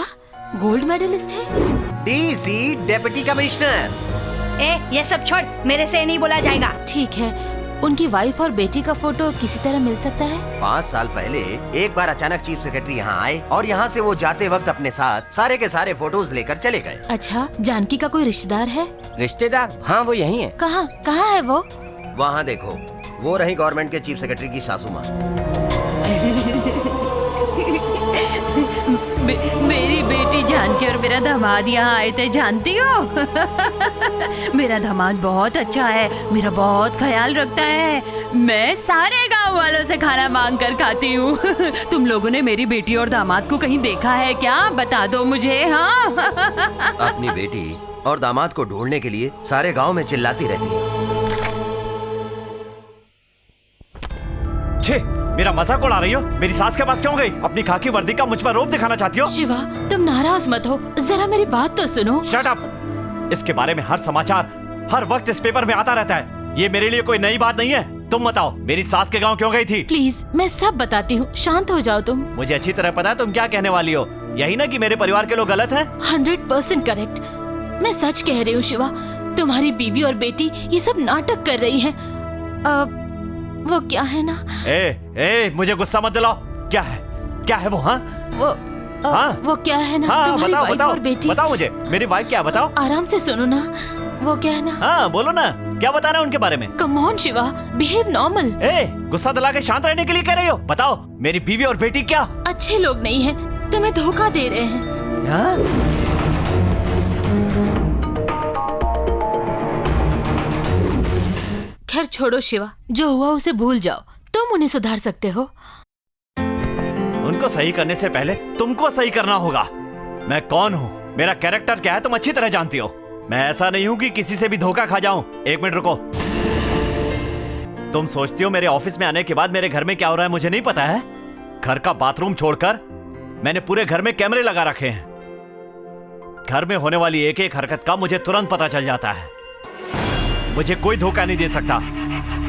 गोल्ड मेडलिस्ट है? DC deputy commissioner. ये सब छोड़, मेरे से नहीं बोला जाएगा। ठीक है, उनकी वाइफ और बेटी का फोटो किसी तरह मिल सकता है? 5 साल पहले एक बार अचानक चीफ सेक्रेटरी यहाँ आए और यहाँ से वो जाते वक्त अपने साथ सारे के सारे फोटोज लेकर चले गए। अच्छा, जानकी का कोई रिश्तेदार है? रिश्तेदार? हाँ, वो यही है। कहाँ कहाँ है वो? वहाँ देखो, वो रही गवर्नमेंट के चीफ सेक्रेटरी की सासू माँ। मेरी बेटी जानकी और मेरा दामाद यहाँ आए थे, जानती हो? मेरा दामाद बहुत अच्छा है, मेरा बहुत ख्याल रखता है। मैं सारे गांव वालों से खाना मांग कर खाती हूँ। तुम लोगों ने मेरी बेटी और दामाद को कहीं देखा है क्या? बता दो मुझे। हाँ। अपनी बेटी और दामाद को ढूंढने के लिए सारे गांव में चिल्लाती रहती है। छे, मेरा मजाक उड़ा रही हो? मेरी सास के पास क्यों गई? अपनी खाकी वर्दी का मुझ पर रोब दिखाना चाहती हो? शिवा, तुम नाराज मत हो, जरा मेरी बात तो सुनो। Shut up! इसके बारे में हर समाचार हर वक्त इस पेपर में आता रहता है। ये मेरे लिए कोई नई बात नहीं है। तुम बताओ, मेरी सास के गांव क्यों गई थी? प्लीज, मैं सब बताती हूँ, शांत हो जाओ तुम। मुझे अच्छी तरह पता है तुम क्या कहने वाली हो। यही ना कि मेरे परिवार के लोग गलत हैं? 100% करेक्ट। मैं सच कह रही हूँ शिवा, तुम्हारी बीवी और बेटी ये सब नाटक कर रही हैं। वो क्या है ना? मुझे गुस्सा मत दिलाओ। क्या है वो? हाँ, वो क्या है ना, हाँ, तुम्हारी बताओ, वाइफ बताओ, और बेटी। बताओ मुझे, मेरी वाइफ क्या? बताओ। आराम से सुनो ना, वो क्या है ना। हाँ बोलो ना, क्या बताना है उनके बारे में? Come on Shiva, behave normal. गुस्सा दिला के शांत रहने के लिए कह रही हो? बताओ, मेरी बीवी और बेटी क्या अच्छे लोग नहीं है, तुम्हें धोखा दे रहे हैं। हाँ? खैर छोड़ो शिवा, जो हुआ उसे भूल जाओ। तुम उन्हें सुधार सकते हो। उनको सही करने से पहले तुमको सही करना होगा। मैं कौन हूँ, मेरा कैरेक्टर क्या है, तुम अच्छी तरह जानती हो। मैं ऐसा नहीं हूँ कि किसी से भी धोखा खा जाऊं। एक मिनट रुको। तुम सोचती हो मेरे ऑफिस में आने के बाद मेरे घर में क्या हो रहा है मुझे नहीं पता है? घर का बाथरूम छोड़कर मैंने पूरे घर में कैमरे लगा रखे हैं। घर में होने वाली एक एक हरकत का मुझे तुरंत पता चल जाता है। मुझे कोई धोखा नहीं दे सकता।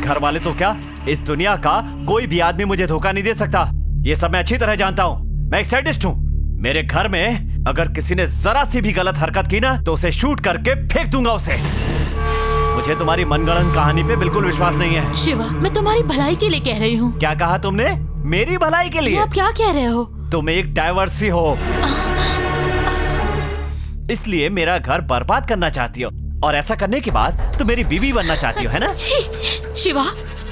घर वाले तो क्या, इस दुनिया का कोई भी आदमी मुझे धोखा नहीं दे सकता। ये सब मैं अच्छी तरह जानता हूँ। मैं एक साइंटिस्ट हूँ। मेरे घर में अगर किसी ने जरा सी भी गलत हरकत की ना तो उसे शूट करके फेंक दूंगा उसे। मुझे तुम्हारी मनगढ़ंत कहानी पे बिल्कुल विश्वास नहीं है। शिवा, मैं तुम्हारी भलाई के लिए कह रही हूँ। क्या कहा तुमने? मेरी भलाई के लिए? आप क्या कह रहे हो? तुम एक डाइवर्सी हो, इसलिए मेरा घर बर्बाद करना चाहती हो और ऐसा करने के बाद तुम मेरी बीवी बनना चाहती हो, है ना? छी, शिवा,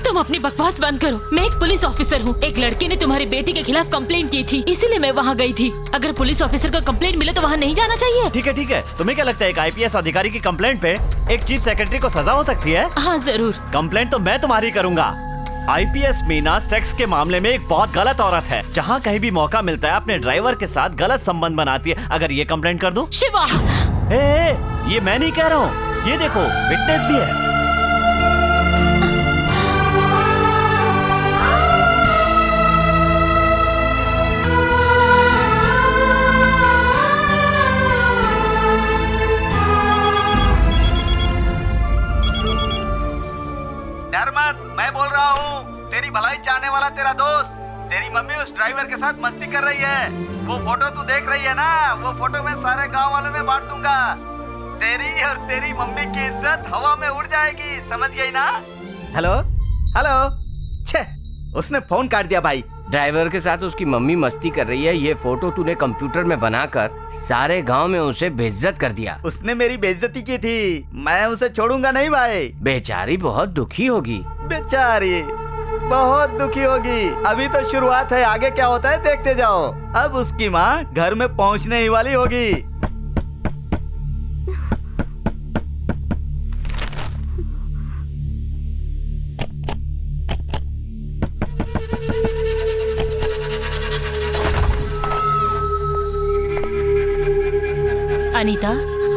तुम अपनी बकवास बंद करो। मैं एक पुलिस ऑफिसर हूँ। एक लड़के ने तुम्हारी बेटी के खिलाफ कंप्लेंट की थी, इसीलिए मैं वहाँ गई थी। अगर पुलिस ऑफिसर का कंप्लेंट मिले तो वहाँ नहीं जाना चाहिए। ठीक है। तुम्हें क्या लगता है एक आईपीएस अधिकारी की कंप्लेंट पे एक चीफ सेक्रेटरी को सजा हो सकती है? हाँ जरूर। कंप्लेंट तो मैं तुम्हारी करूंगा। आईपीएस मीना सेक्स के मामले में एक बहुत गलत औरत है। जहाँ कहीं भी मौका मिलता है अपने ड्राइवर के साथ गलत संबंध बनाती है। अगर ये कंप्लेंट कर दूं? शिवा, ये मैं नहीं कह रहा हूँ, ये देखो विटनेस भी है। डर मत, मैं बोल रहा हूँ, तेरी भलाई चाहने वाला तेरा दोस्त। तेरी मम्मी उस ड्राइवर के साथ मस्ती कर रही है। वो फोटो तू देख रही है ना, वो फोटो मैं सारे गांव वालों में बांट दूंगा। तेरी और तेरी मम्मी की इज्जत हवा में उड़ जाएगी, समझ गई ना? हेलो हेलो, छे उसने फोन काट दिया भाई। ड्राइवर के साथ उसकी मम्मी मस्ती कर रही है, ये फोटो तूने कंप्यूटर में बनाकर सारे गांव में उसे बेइज्जत कर दिया। उसने मेरी बेइज्जती की थी, मैं उसे छोड़ूंगा नहीं भाई। बेचारी बहुत दुखी होगी। बेचारी बहुत दुखी होगी। अभी तो शुरुआत है, आगे क्या होता है देखते जाओ। अब उसकी माँ घर में पहुँचने ही वाली होगी। अनीता,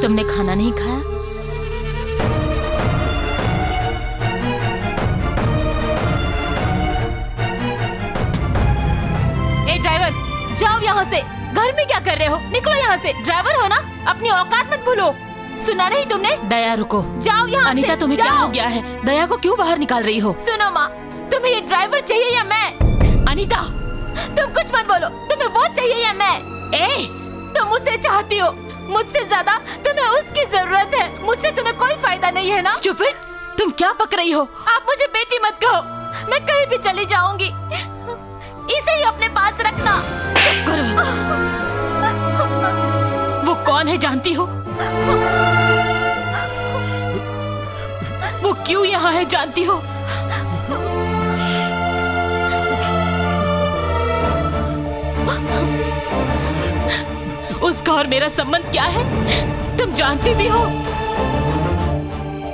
तुमने खाना नहीं खाया? ए ड्राइवर, जाओ यहाँ से। घर में क्या कर रहे हो? निकलो यहाँ से। ड्राइवर हो ना, अपनी औकात मत भूलो। सुना नहीं तुमने? दया रुको। जाओ यहाँ से। अनीता, तुम्हें क्या हो गया है? दया को क्यों बाहर निकाल रही हो? सुनो माँ, तुम्हें ये ड्राइवर चाहिए या मैं? अनीता, तुम कुछ मत बोलो। तुम्हें वो चाहिए या मैं? ए, तुम उसे चाहती हो, मुझसे ज्यादा तुम्हें उसकी जरूरत है। मुझसे तुम्हें कोई फायदा नहीं है ना? स्टूपिड, तुम क्या पक रही हो? आप मुझे बेटी मत कहो, मैं कहीं भी चली जाऊंगी। इसे ही अपने पास रखना। चुप करो। वो कौन है जानती हो? वो क्यों यहाँ है जानती हो? उसका और मेरा संबंध क्या है तुम जानती भी हो?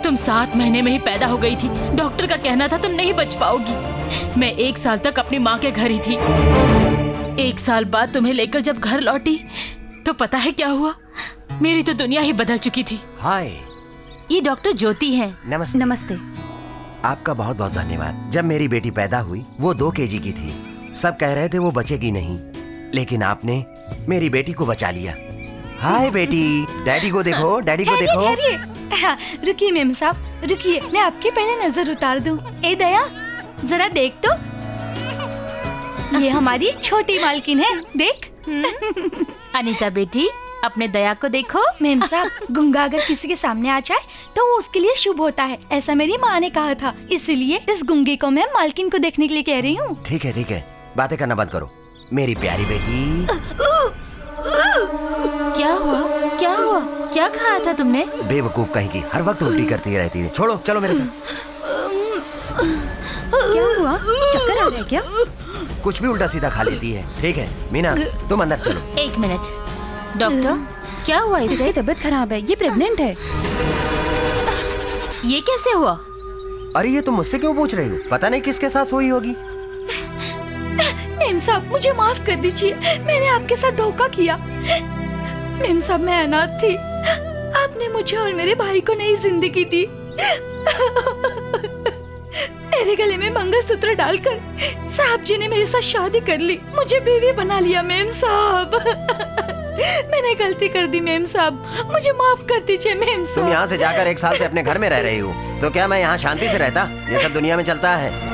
तुम 7 महीने में ही पैदा हो गई थी। डॉक्टर का कहना था तुम नहीं बच पाओगी। मैं 1 साल तक अपनी माँ के घर ही थी। 1 साल बाद तुम्हें लेकर जब घर लौटी तो पता है क्या हुआ? मेरी तो दुनिया ही बदल चुकी थी। हाय, ये डॉक्टर ज्योति हैं। नमस्ते। नमस्ते। आपका बहुत बहुत धन्यवाद। जब मेरी बेटी पैदा हुई वो 2 kg की थी। सब कह रहे थे वो बचेगी नहीं, लेकिन आपने मेरी बेटी को बचा लिया। हाय बेटी, डैडी को देखो, डैडी को देखो। हाँ, रुकिए मेम साहब, रुकिए, मैं आपकी पहले नजर उतार दूं। ए दया, जरा देख तो, ये हमारी छोटी मालकिन है, देख। अनीता बेटी, अपने दया को देखो। मेम साहब, गुंगा अगर किसी के सामने आ जाए तो वो उसके लिए शुभ होता है, ऐसा मेरी माँ ने कहा था। इसलिए इस गुंगे को मैं मालकिन को देखने के लिए कह रही हूँ। ठीक है, बातें करना बंद करो मेरी प्यारी बेटी। क्या हुआ? क्या हुआ? क्या खाया था तुमने? बेवकूफ कहीं की, हर वक्त उल्टी करती रहती है। छोड़ो, चलो मेरे साथ। क्या हुआ? चक्कर आ रहा है क्या? कुछ भी उल्टा सीधा खा लेती है। ठीक है मीना, तुम अंदर चलो। 1 मिनट। डॉक्टर, क्या हुआ इसे? इसकी तबीयत खराब है, ये प्रेग्नेंट है। ये कैसे हुआ? अरे ये तुम मुझसे क्यों पूछ रही हो? पता नहीं किसके साथ हुई होगी। मेम साहब, मुझे माफ कर दीजिए, मैंने आपके साथ धोखा किया। मेम साहब, मैं अनाथ थी, आपने मुझे और मेरे भाई को नई जिंदगी दी। मेरे गले में मंगलसूत्र डालकर साहब जी ने मेरे साथ शादी कर ली, मुझे बीवी बना लिया। मेम साहब, मैंने गलती कर दी मेम साहब, मुझे माफ कर दीजिए मेम साहब। तुम यहाँ से जाकर 1 साल से अपने घर में रह रही हो, तो क्या मैं यहाँ शांति से रहता? ये सब दुनिया में चलता है।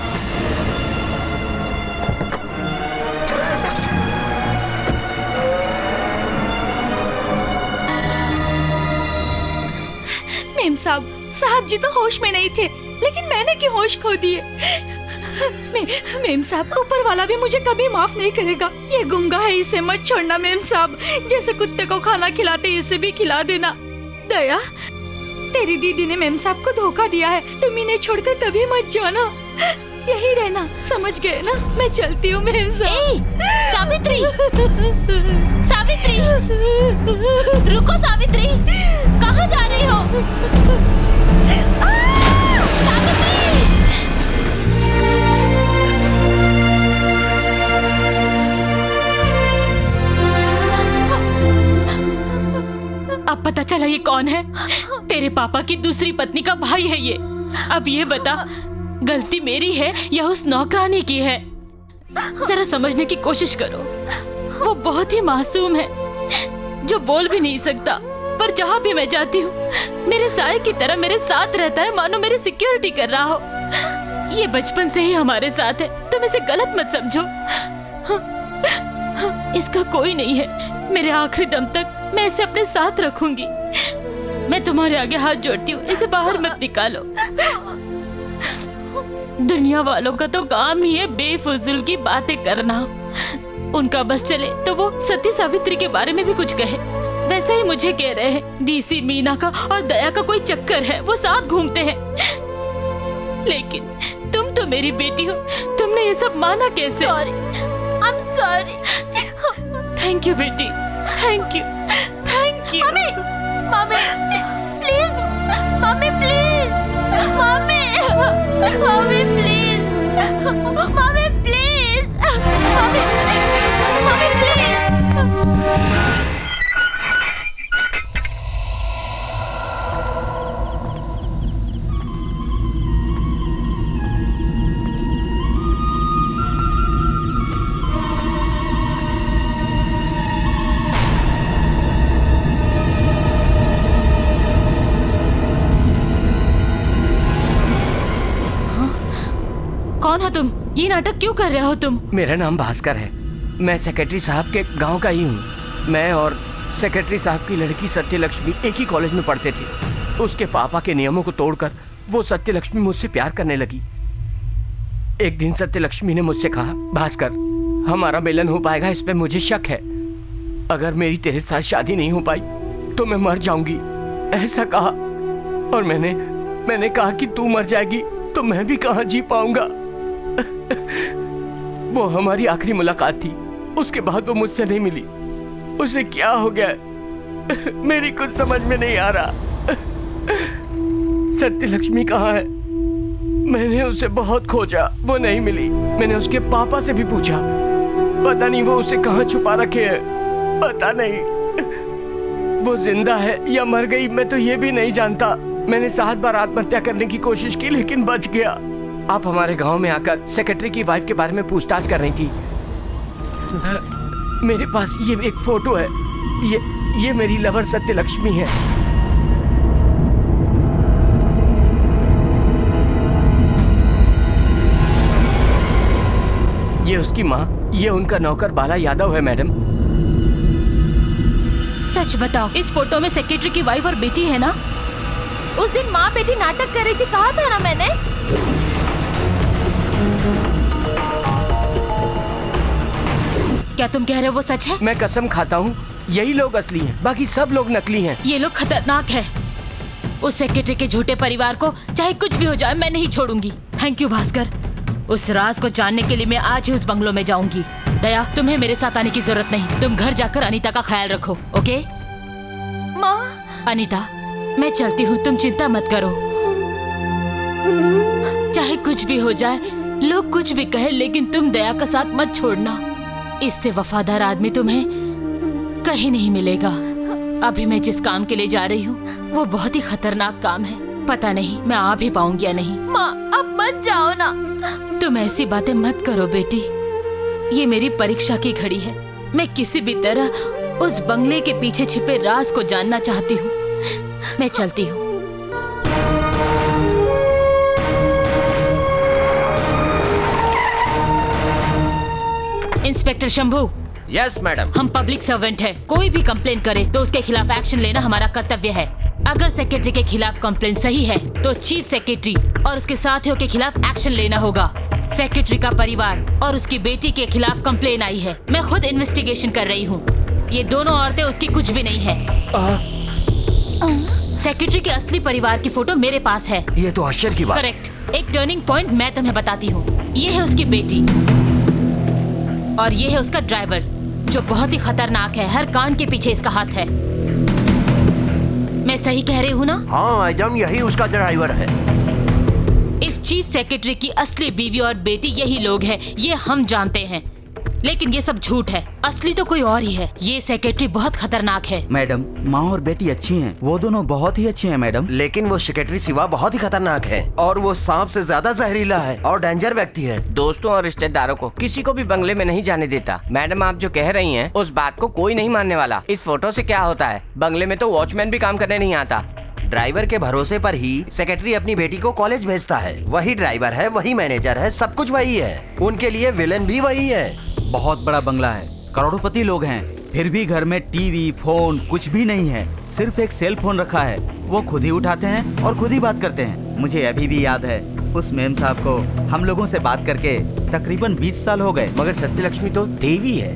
मेम साहब जी तो होश में नहीं थे, लेकिन मैंने क्यों होश खो दिए? मेम साहब, ऊपर वाला भी मुझे कभी माफ नहीं करेगा। ये गुंगा है, इसे मत छोड़ना मेम साहब। जैसे कुत्ते को खाना खिलाते इसे भी खिला देना। दया, तेरी दीदी ने मेम साहब को धोखा दिया है, तुम इन्हें छोड़कर कभी मत जाना, यही रहना, समझ गए ना? मैं चलती हूँ मेम साहब। सावित्री, सावित्री, रुको सावित्री, कहाँ जा रही हो? सावित्री! अब पता चला ये कौन है? तेरे पापा की दूसरी पत्नी का भाई है ये। अब ये बता, गलती मेरी है या उस नौकरानी की है? जरा समझने की कोशिश करो। वो बहुत ही मासूम है, जो बोल भी नहीं सकता, पर जहाँ भी मैं जाती हूँ मेरे साए की तरह मेरे साथ रहता है, मानो मेरी सिक्योरिटी कर रहा हो। ये बचपन से ही हमारे साथ है, तुम इसे गलत मत समझो। इसका कोई नहीं है, मेरे आखिरी दम तक मैं इसे अपने साथ रखूंगी। मैं तुम्हारे आगे हाथ जोड़ती हूँ, इसे बाहर मत निकालो। दुनिया वालों का तो काम ही है बेफुजूल की बातें करना। उनका बस चले तो वो सती सावित्री के बारे में भी कुछ कहे। वैसे ही मुझे कह रहे हैं डीसी मीना का और दया का कोई चक्कर है, वो साथ घूमते हैं। लेकिन तुम तो मेरी बेटी हो, तुमने ये सब माना कैसे? Sorry, I am sorry. Thank you बेटी, thank you, thank you. Mummy, mummy, please, mummy please, mummy, mummy please, mummy please, mummy, mummy please. कौन हो तुम? ये नाटक क्यों कर रहे हो तुम? मेरा नाम भास्कर है, मैं सेक्रेटरी साहब के गांव का ही हूँ। मैं और सेक्रेटरी साहब की लड़की सत्यलक्ष्मी एक ही कॉलेज में पढ़ते थे। उसके पापा के नियमों को तोड़कर वो सत्यलक्ष्मी मुझसे प्यार करने लगी। एक दिन सत्यलक्ष्मी ने मुझसे कहा, भास्कर हमारा मिलन हो पाएगा इस पे मुझे शक है। अगर मेरी तेरे साथ शादी नहीं हो पाई तो मैं मर जाऊंगी, ऐसा कहा। और मैंने कहा कि तू मर जाएगी तो मैं भी कहाँ जी पाऊंगा। वो हमारी आखिरी मुलाकात थी, उसके बाद वो मुझसे नहीं मिली। उसे क्या हो गया मेरी कुछ समझ में नहीं आ रहा। सत्यलक्ष्मी कहाँ है? मैंने उसे बहुत खोजा, वो नहीं मिली। मैंने उसके पापा से भी पूछा, पता नहीं वो उसे कहाँ छुपा रखे है, पता नहीं वो जिंदा है या मर गई, मैं तो ये भी नहीं जानता। मैंने 7 बार आत्महत्या करने की कोशिश की लेकिन बच गया। आप हमारे गांव में आकर सेक्रेटरी की वाइफ के बारे में पूछताछ कर रही थी। मेरे पास ये एक फोटो है, ये मेरी लवर सत्यलक्ष्मी है। ये उसकी माँ, ये उनका नौकर बाला यादव है मैडम। सच बताओ, इस फोटो में सेक्रेटरी की वाइफ और बेटी है ना? उस दिन माँ बेटी नाटक कर रही थी, कहा था ना मैंने। क्या तुम कह रहे हो वो सच है? मैं कसम खाता हूँ यही लोग असली हैं, बाकी सब लोग नकली हैं। ये लोग खतरनाक है। उस सेक्रेटरी के झूठे परिवार को चाहे कुछ भी हो जाए मैं नहीं छोड़ूंगी। थैंक यू भास्कर, उस राज को जानने के लिए मैं आज ही उस बंगलों में जाऊंगी। दया, तुम्हें मेरे साथ आने की जरूरत नहीं, तुम घर जाकर अनीता का ख्याल रखो, ओके? माँ, अनीता मैं चलती हूँ, तुम चिंता मत करो। चाहे कुछ भी हो जाए, लोग कुछ भी कहे, लेकिन तुम दया का साथ मत छोड़ना। इससे वफादार आदमी तुम्हें कहीं नहीं मिलेगा। अभी मैं जिस काम के लिए जा रही हूँ वो बहुत ही खतरनाक काम है, पता नहीं मैं आ भी पाऊंगी या नहीं। माँ अब मत जाओ ना। तुम ऐसी बातें मत करो बेटी, ये मेरी परीक्षा की घड़ी है। मैं किसी भी तरह उस बंगले के पीछे छिपे राज को जानना चाहती हूँ। मैं चलती हूँ। इंस्पेक्टर शंभू। Yes madam. हम पब्लिक सर्वेंट है, कोई भी कंप्लेन करे तो उसके खिलाफ एक्शन लेना हमारा कर्तव्य है। अगर सेक्रेटरी के खिलाफ कंप्लेन सही है तो चीफ सेक्रेटरी और उसके साथियों के खिलाफ एक्शन लेना होगा। सेक्रेटरी का परिवार और उसकी बेटी के खिलाफ कंप्लेन आई है, मैं खुद इन्वेस्टिगेशन कर रही हूँ। ये दोनों औरतें उसकी कुछ भी नहीं है। सेक्रेटरी के असली परिवार की फोटो मेरे पास है। ये तो आश्चर्य की बात। करेक्ट। एक टर्निंग पॉइंट मैं तुम्हें बताती हूँ। ये है उसकी बेटी और ये है उसका ड्राइवर, जो बहुत ही खतरनाक है। हर कांड के पीछे इसका हाथ है। मैं सही कह रही हूँ ना? हाँ एकदम, यही उसका ड्राइवर है। इस चीफ सेक्रेटरी की असली बीवी और बेटी यही लोग हैं, ये हम जानते हैं। लेकिन ये सब झूठ है, असली तो कोई और ही है। ये सेक्रेटरी बहुत खतरनाक है। मैडम, माँ और बेटी अच्छी हैं, वो दोनों बहुत ही अच्छी हैं मैडम। लेकिन वो सेक्रेटरी शिवा बहुत ही खतरनाक है और वो सांप से ज्यादा जहरीला है और डेंजर व्यक्ति है। दोस्तों और रिश्तेदारों को किसी को भी बंगले में नहीं जाने देता। मैडम आप जो कह रही हैं उस बात को कोई नहीं मानने वाला। इस फोटो से क्या होता है, बंगले में तो वॉचमैन भी काम करने नहीं आता। ड्राइवर के भरोसे पर ही सेक्रेटरी अपनी बेटी को कॉलेज भेजता है। वही ड्राइवर है, वही मैनेजर है, सब कुछ वही है। उनके लिए विलन भी वही है। बहुत बड़ा बंगला है, करोड़पति लोग हैं, फिर भी घर में टीवी फोन कुछ भी नहीं है। सिर्फ एक सेल फोन रखा है, वो खुद ही उठाते हैं और खुद ही बात करते हैं। मुझे अभी भी याद है, उस मेम साहब को हम लोगों से बात करके तकरीबन 20 साल हो गए। मगर सत्यलक्ष्मी तो देवी है।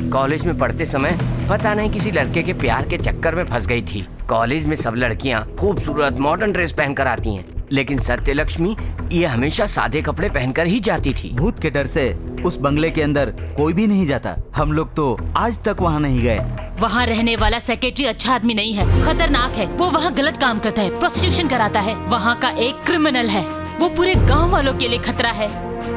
कॉलेज में पढ़ते समय पता नहीं किसी लड़के के प्यार के चक्कर में फंस गई थी। कॉलेज में सब लड़कियां खूबसूरत मॉडर्न ड्रेस पहनकर आती हैं, लेकिन सत्यलक्ष्मी ये हमेशा सादे कपड़े पहनकर ही जाती थी। भूत के डर से उस बंगले के अंदर कोई भी नहीं जाता। हम लोग तो आज तक वहाँ नहीं गए। वहाँ रहने वाला सेक्रेटरी अच्छा आदमी नहीं है, खतरनाक है। वो वहाँ गलत काम करता है, प्रोस्टिट्यूशन कराता है। वहाँ का एक क्रिमिनल है। वो पूरे गांव वालों के लिए खतरा है।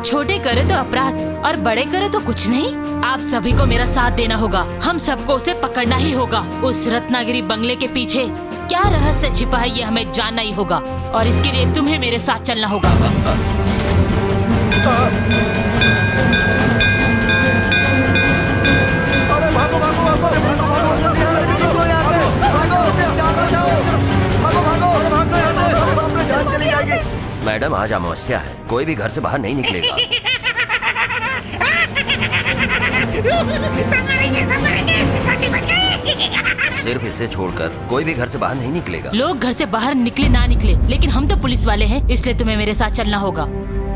छोटे करे तो अपराध और बड़े करे तो कुछ नहीं। आप सभी को मेरा साथ देना होगा। हम सबको उसे पकड़ना ही होगा। उस रत्नागिरी बंगले के पीछे क्या रहस्य छिपा है ये हमें जानना ही होगा और इसके लिए तुम्हें मेरे साथ चलना होगा। मैडम आज अमावस्या है, कोई भी घर से बाहर नहीं निकलेगा। सिर्फ इसे छोड़कर कोई भी घर से बाहर नहीं निकलेगा। लोग घर से बाहर निकले ना निकले, लेकिन हम तो पुलिस वाले हैं, इसलिए तुम्हें मेरे साथ चलना होगा।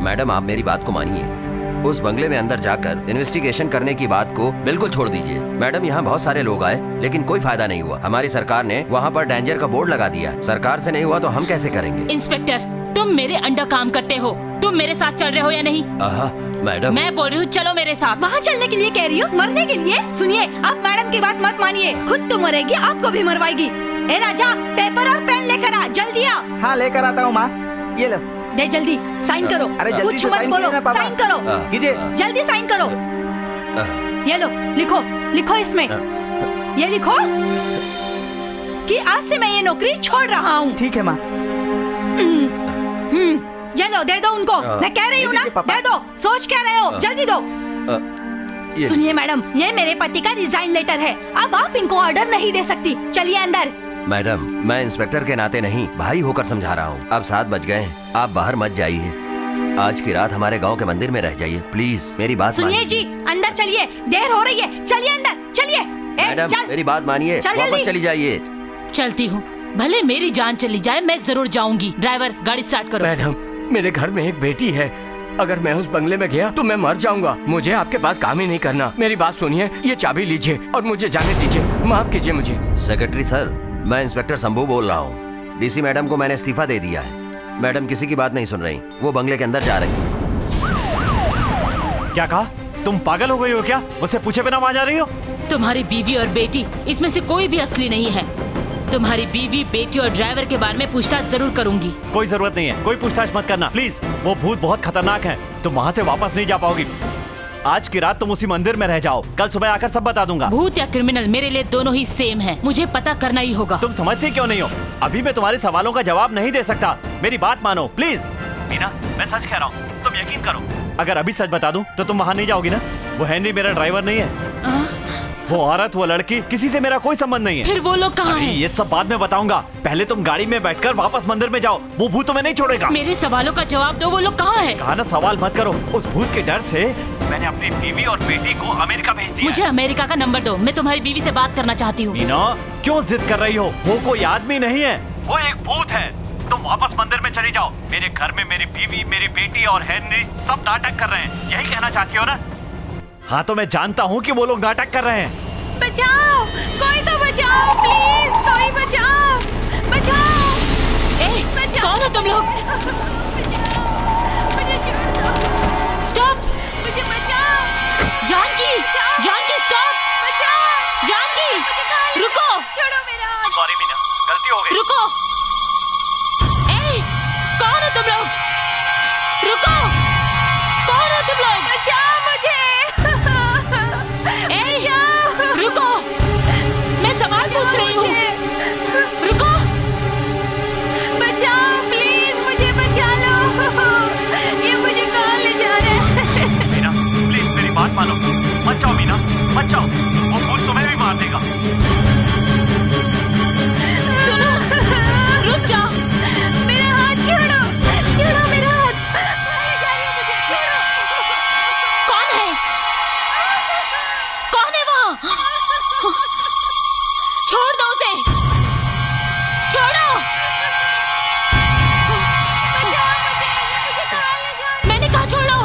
मैडम आप मेरी बात को मानिए। उस बंगले में अंदर जाकर इन्वेस्टिगेशन करने की बात को बिल्कुल छोड़ दीजिए। मैडम यहाँ बहुत सारे लोग आए लेकिन कोई फायदा नहीं हुआ। हमारी सरकार ने वहाँ पर डेंजर का बोर्ड लगा दिया। सरकार से नहीं हुआ तो हम कैसे करेंगे? इंस्पेक्टर, तुम मेरे अंडर काम करते हो। तुम मेरे साथ चल रहे हो या नहीं? मैडम मैं बोल रही हूँ चलो मेरे साथ। वहाँ चलने के लिए कह रही हो, मरने के लिए? सुनिए, आप मैडम की बात मत मानिए। खुद तो मरेगी, आपको भी मरवाएगी। ए राजा, पेपर और पेन लेकर आ, जल्दी आ। हाँ लेकर आता हूँ माँ, ये लो। दे जल्दी, साइन करो। अरे जल्दी कुछ से मत साइन बोलो, कीजिए ना पापा। साइन करो। कीजिए। जल्दी साइन करो। ये लो, लिखो, लिखो इसमें। ये लिखो कि आज से मैं ये नौकरी छोड़ रहा हूँ। ठीक है माँ। ये लो, दे दो उनको। मैं कह रही हूँ ना, दे दो। सोच क्या रहे हो, जल्दी दो। सुनिए मैडम, ये मेरे पति का रिजाइन लेटर है। अब आप इनको ऑर्डर नहीं दे सकती। चलिए अंदर। मैडम, मैं इंस्पेक्टर के नाते नहीं, भाई होकर समझा रहा हूँ। अब 7 बज गए, आप बाहर मत जाइए। आज की रात हमारे गांव के मंदिर में रह जाइए, प्लीज। मेरी बात सुनिए जी, अंदर चलिए, देर हो रही है। चलिए अंदर, चलिए। मैडम मेरी बात मानिए, वापस चली जाइए। चलती हूँ, भले मेरी जान चली जाए, मैं जरूर जाऊंगी। ड्राइवर, गाड़ी स्टार्ट करो। मैडम, मेरे घर में एक बेटी है। अगर मैं उस बंगले में गया तो मैं मर जाऊंगा। मुझे आपके पास काम ही नहीं करना। मेरी बात सुनिए, ये चाबी लीजिए और मुझे जाने दीजिए। माफ कीजिए मुझे। सेक्रेटरी सर, मैं इंस्पेक्टर शंभू बोल रहा हूँ। डीसी मैडम को मैंने इस्तीफा दे दिया है। मैडम किसी की बात नहीं सुन रही, वो बंगले के अंदर जा रही है। क्या कहा? तुम पागल हो गई हो क्या? मुझसे पूछे बिना वहाँ जा रही हो? तुम्हारी बीवी और बेटी, इसमें से कोई भी असली नहीं है। तुम्हारी बीवी, बेटी और ड्राइवर के बारे में पूछताछ जरूर करूंगी। कोई जरूरत नहीं है, कोई पूछताछ मत करना प्लीज। वो भूत बहुत खतरनाक है, तुम वहाँ से वापस नहीं जा पाओगी। आज की रात तुम उसी मंदिर में रह जाओ, कल सुबह आकर सब बता दूंगा। भूत या क्रिमिनल, मेरे लिए दोनों ही सेम है। मुझे पता करना ही होगा। तुम समझती क्यों नहीं हो? अभी मैं तुम्हारे सवालों का जवाब नहीं दे सकता। मेरी बात मानो प्लीज। मीना, मैं सच कह रहा हूँ, तुम यकीन करो। अगर अभी सच बता दूं तो तुम वहाँ नहीं जाओगी ना? वो हेनरी मेरा ड्राइवर नहीं है। वो औरत, वो लड़की, किसी से मेरा कोई संबंध नहीं है। फिर वो लोग कहाँ हैं? ये सब बाद में बताऊंगा। पहले तुम गाड़ी में बैठकर वापस मंदिर में जाओ। वो भूत तुम्हें नहीं छोड़ेगा। मेरे सवालों का जवाब दो। वो लोग कहाँ हैं? कहा ना, सवाल मत करो। उस भूत के डर से मैंने अपनी बीवी और बेटी को अमेरिका भेज दिया। मुझे अमेरिका का नंबर दो, मैं तुम्हारी बीवी से बात करना चाहती हूँ। मीना, क्यों जिद कर रही हो? वो कोई आदमी नहीं है, वो एक भूत है। तुम वापस मंदिर में चली जाओ। मेरे घर में मेरी बीवी, मेरी बेटी और हेनरी सब नाटक कर रहे हैं। यही कहना चाहती हो ना? हाँ, तो मैं जानता हूँ कि वो लोग नाटक कर रहे हैं। बचाओ, कोई तो बचाओ प्लीज, कोई बचाओ, बचाओ। कौन हो तुम लोग? मुझे छोड़ दो। स्टॉप, मुझे बचाओ। जानकी, जानकी स्टॉप। बचाओ। जानकी, रुको। छोड़ो मेरा हाथ। सॉरी मीना, गलती हो गई। रुको। कौन हो तुम लोग? रुको, कौन हो तुम लोग? बचाओ मुझे। मत मानो। मत जाओ मीना, मत जाओ, वो भूत तुम्हें भी मार देगा। सुनो, रुक जाओ। मेरा हाथ छोड़ो, छोड़ो मेरा हाथ। कौन है? कौन है वहाँ? छोड़ दो उसे, छोड़ो। मैंने कहा छोड़ो।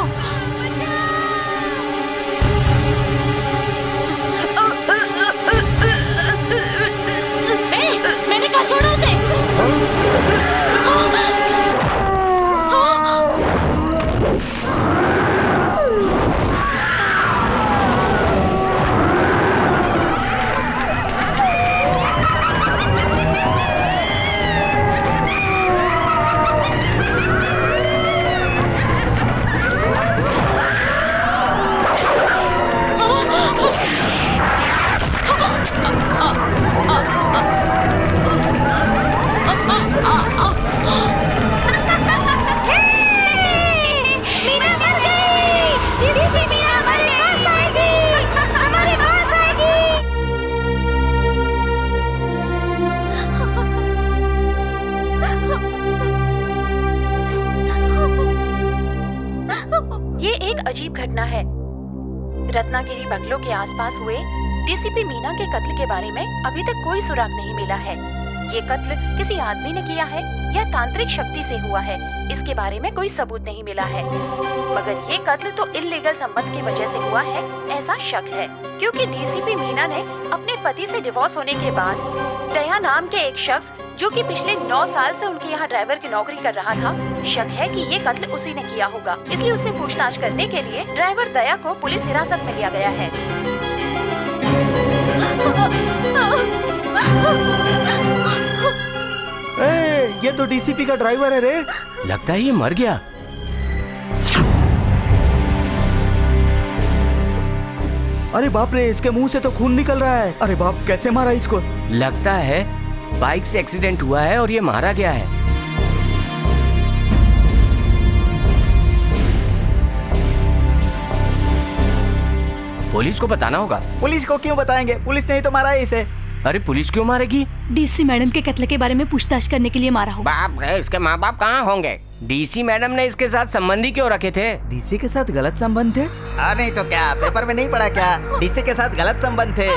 मैंने कहा छोड़ो उसे। ये एक अजीब घटना है। रत्नागिरी बंगलों के आसपास हुए डीसीपी मीना के कत्ल के बारे में अभी तक कोई सुराग नहीं मिला है। ये कत्ल किसी आदमी ने किया है या तांत्रिक शक्ति से हुआ है, इसके बारे में कोई सबूत नहीं मिला है। मगर ये कत्ल तो इल्लीगल संबंध की वजह से हुआ है, ऐसा शक है, क्योंकि डीसीपी मीना ने अपने पति से डिवोर्स होने के बाद दया नाम के एक शख्स जो कि पिछले 9 साल से उनके यहाँ ड्राइवर की नौकरी कर रहा था, शक है कि ये कत्ल उसी ने किया होगा। इसलिए उससे पूछताछ करने के लिए ड्राइवर दया को पुलिस हिरासत में लिया गया है। ये तो डीसीपी का ड्राइवर है रे। लगता है ये मर गया। अरे बाप रे, इसके मुंह से तो खून निकल रहा है। अरे बाप, कैसे मारा इसको? लगता है बाइक से एक्सीडेंट हुआ है और ये मारा गया है। पुलिस को बताना होगा। पुलिस को क्यों बताएंगे? पुलिस ने ही तो मारा है इसे। अरे पुलिस क्यों मारेगी? डीसी मैडम के कत्ल के बारे में पूछताछ करने के लिए मारा होगा। बाप रे, इसके माँ बाप कहाँ होंगे? डीसी मैडम ने इसके साथ संबंधी क्यों रखे थे? डीसी के साथ गलत संबंध थे? नहीं तो क्या, पेपर में नहीं पढ़ा क्या? डीसी के साथ गलत संबंध थे।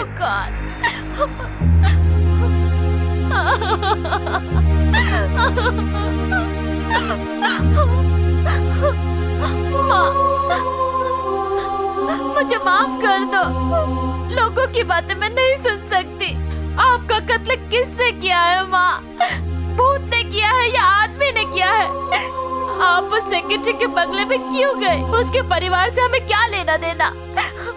मुझे माफ कर दो, लोगों की बातें मैं नहीं सुन सकती। आपका कत्ल किसने किया है माँ? भूत ने किया है या आदमी ने किया है? आप उस सेक्रेटरी के बंगले में क्यों गए? उसके परिवार से हमें क्या लेना देना?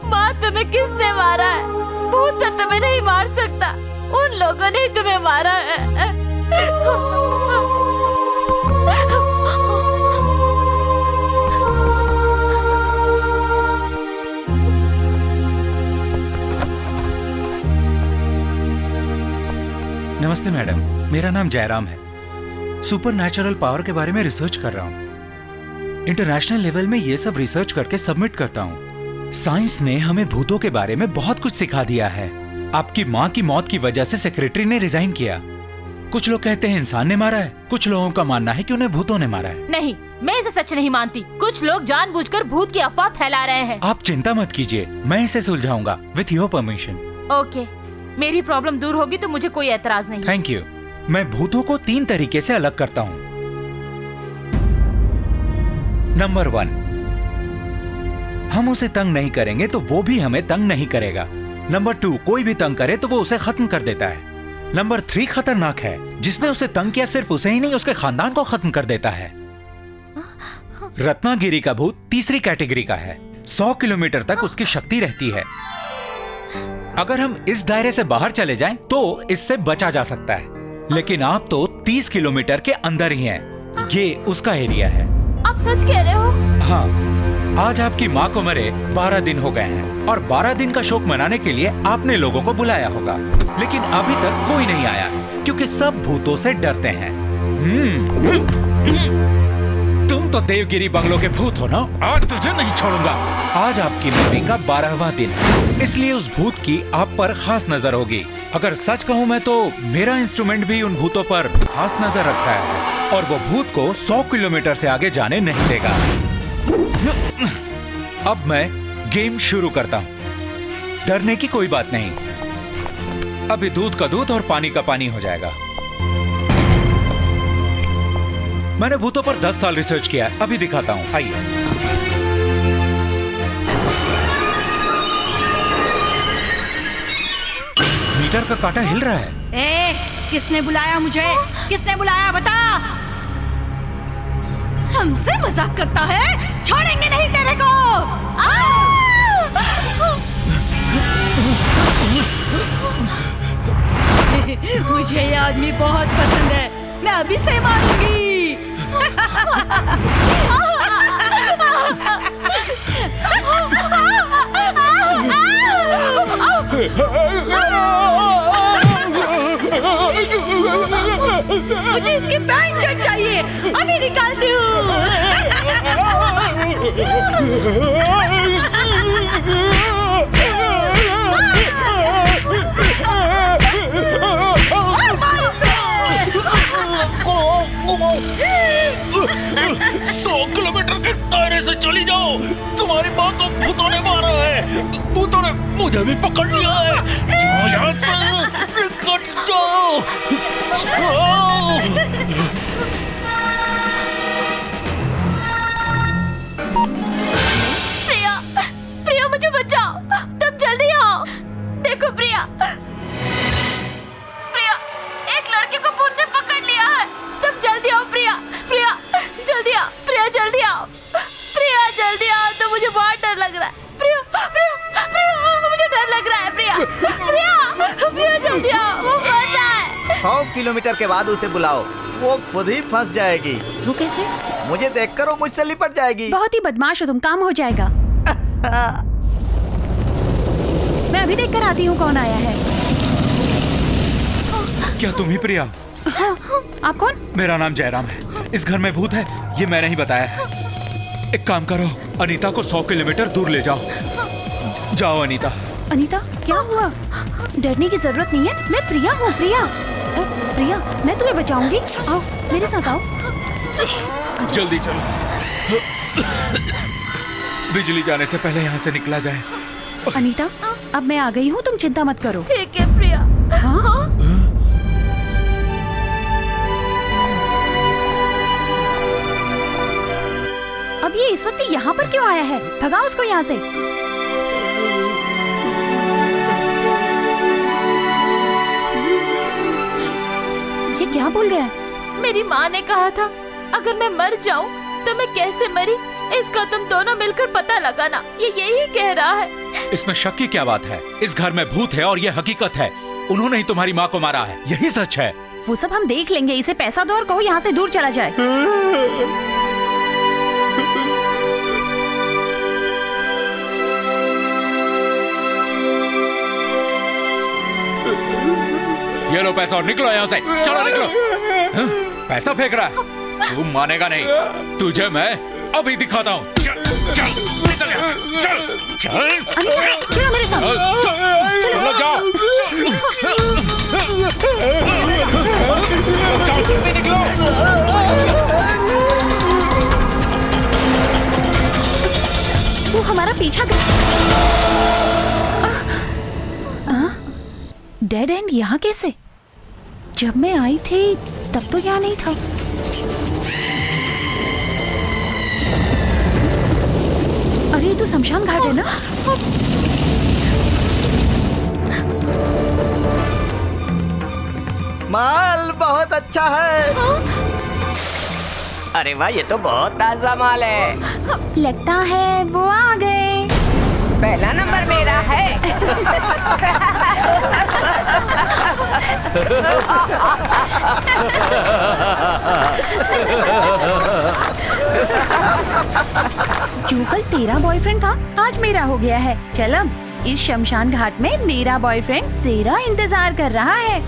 माँ, तुम्हें किसने मारा है? भूत तो तुम्हें नहीं मार सकता, उन लोगों ने तुम्हें मारा है। नमस्ते मैडम, मेरा नाम जयराम है। सुपर नेचुरल पावर के बारे में रिसर्च कर रहा हूँ। इंटरनेशनल लेवल में ये सब रिसर्च करके सबमिट करता हूँ। साइंस ने हमें भूतों के बारे में बहुत कुछ सिखा दिया है। आपकी माँ की मौत की वजह से सेक्रेटरी ने रिजाइन किया। कुछ लोग कहते हैं इंसान ने मारा है, कुछ लोगों का मानना है कि उन्हें भूतों ने मारा है। नहीं, मैं इसे सच नहीं मानती। कुछ लोग जानबूझकर भूत की अफवाह फैला रहे हैं। आप चिंता मत कीजिए, मैं इसे सुलझाऊंगा विथ योर परमिशन। ओके, मेरी प्रॉब्लम दूर होगी तो मुझे कोई एतराज नहीं। Thank you. मैं भूतों को 3 तरीके से अलग करता हूँ। नंबर 1, हम उसे तंग नहीं करेंगे तो वो भी हमें तंग नहीं करेगा। नंबर 2, कोई भी तंग करे तो वो उसे खत्म कर देता है। नंबर 3 खतरनाक है, जिसने उसे तंग किया सिर्फ उसे ही नहीं उसके खानदान को खत्म कर देता है। रत्नागिरी का भूत तीसरी कैटेगरी का है। 100 किलोमीटर तक उसकी शक्ति रहती है। अगर हम इस दायरे से बाहर चले जाएं तो इससे बचा जा सकता है, लेकिन आप तो 30 किलोमीटर के अंदर ही हैं। ये उसका एरिया है। आप सच कह रहे हो? हाँ, आज आपकी माँ को मरे 12 दिन हो गए हैं और 12 दिन का शोक मनाने के लिए आपने लोगों को बुलाया होगा, लेकिन अभी तक कोई नहीं आया क्योंकि सब भूतों से डरते हैं। तुम तुम तो देवगिरी बंगलो के भूत हो ना, आज तुझे नहीं छोड़ूंगा। आज आपकी मरने का 12वां दिन है, इसलिए उस भूत की आप पर खास नजर होगी। अगर सच कहूँ मैं तो मेरा इंस्ट्रूमेंट भी उन भूतों पर खास नजर रखता है और वो भूत को 100 किलोमीटर से आगे जाने नहीं देगा। अब मैं गेम शुरू करता हूँ। डरने की कोई बात नहीं, अभी दूध का दूध और पानी का पानी हो जाएगा। मैंने भूतों पर 10 साल रिसर्च किया है, अभी दिखाता हूँ, आइए। मीटर का कांटा हिल रहा है। ए, किसने बुलाया मुझे? किसने बुलाया बता? हमसे मजाक करता है? छोड़ेंगे नहीं तेरे को। मुझे ये आदमी बहुत पसंद है, मैं अभी से मारूंगी। मुझे इसकी पैंट शर्ट चाहिए, अभी निकालती हूँ। के दायरे से चली जाओ, तुम्हारी माँ को भूतों ने मारा है, भूतों ने मुझे भी पकड़ लिया है। जाओ यहाँ से, निकल जाओ। प्रिया, प्रिया मुझे बचाओ, तुम जल्दी आओ। देखो प्रिया, प्रिया, एक लड़के को भूत ने पकड़ लिया है, तुम जल्दी आओ प्रिया, प्रिया जल्दी आओ, प्रिया जल्दी आओ, प्रिया जल्दी आओ। तो मुझे बहुत डर लग रहा है, प्रिया, प्रिया, प्रिया मुझे डर लग रहा है, प्रिया, प्रिया, प्रिया जल्दी आओ, वो फंस जाए। 100 किलोमीटर के बाद उसे बुलाओ, वो खुद ही फंस जाएगी। वो कैसे? मुझे देखकर वो मुझसे लिपट जाएगी। बहुत ही बदमाश हो तुम, काम हो जाएगा। मैं अभी देख कर आती हूँ कौन आया है। क्या तुम ही प्रिया? हाँ, आप कौन? मेरा नाम जयराम है, इस घर में भूत है ये मैंने ही बताया। एक काम करो, अनीता को 100 किलोमीटर दूर ले जाओ। जाओ अनीता। अनीता, क्या हुआ? डरने की जरूरत नहीं है, मैं प्रिया हूँ। प्रिया, प्रिया मैं तुम्हें बचाऊंगी, आओ मेरे साथ आओ। जल्दी चलो, बिजली जाने से पहले यहाँ से निकला जाए। अनीता, अब मैं आ गई हूँ, तुम चिंता मत करो। ठीक है प्रिया। हाँ? अब ये इस वक्त यहाँ पर क्यों आया है? भगाओ उसको यहाँ से। ये क्या बोल रहा है? मेरी माँ ने कहा था अगर मैं मर जाऊँ तो मैं कैसे मरी इसका तुम दोनों मिलकर पता लगाना, ये यही कह रहा है। इसमें शक की क्या बात है? इस घर में भूत है और ये हकीकत है, उन्होंने ही तुम्हारी माँ को मारा है, यही सच है। वो सब हम देख लेंगे, इसे पैसा दो और कहो यहाँ से दूर चला जाए। ये लो पैसा और निकलो यहाँ से, चलो निकलो। हाँ? पैसा फेंक रहा है, तू मानेगा नहीं, तुझे मैं अभी दिखाता हूँ। चल, चल, निकल यहाँ से, चल, चल। चलो मेरे साथ। चलो जाओ, जाओ जल्दी निकलो। वो हमारा पीछा डेड एंड यहाँ कैसे? जब मैं आई थी तब तो यहाँ नहीं था। अरे ये तो शमशान घाट है ना? माल बहुत अच्छा है। अरे वाह, ये तो बहुत ताजा माल है। लगता है वो आ गए। पहला नंबर मेरा है। जो कल तेरा बॉयफ्रेंड था आज मेरा हो गया है। चल अब इस शमशान घाट में मेरा बॉयफ्रेंड तेरा इंतजार कर रहा है।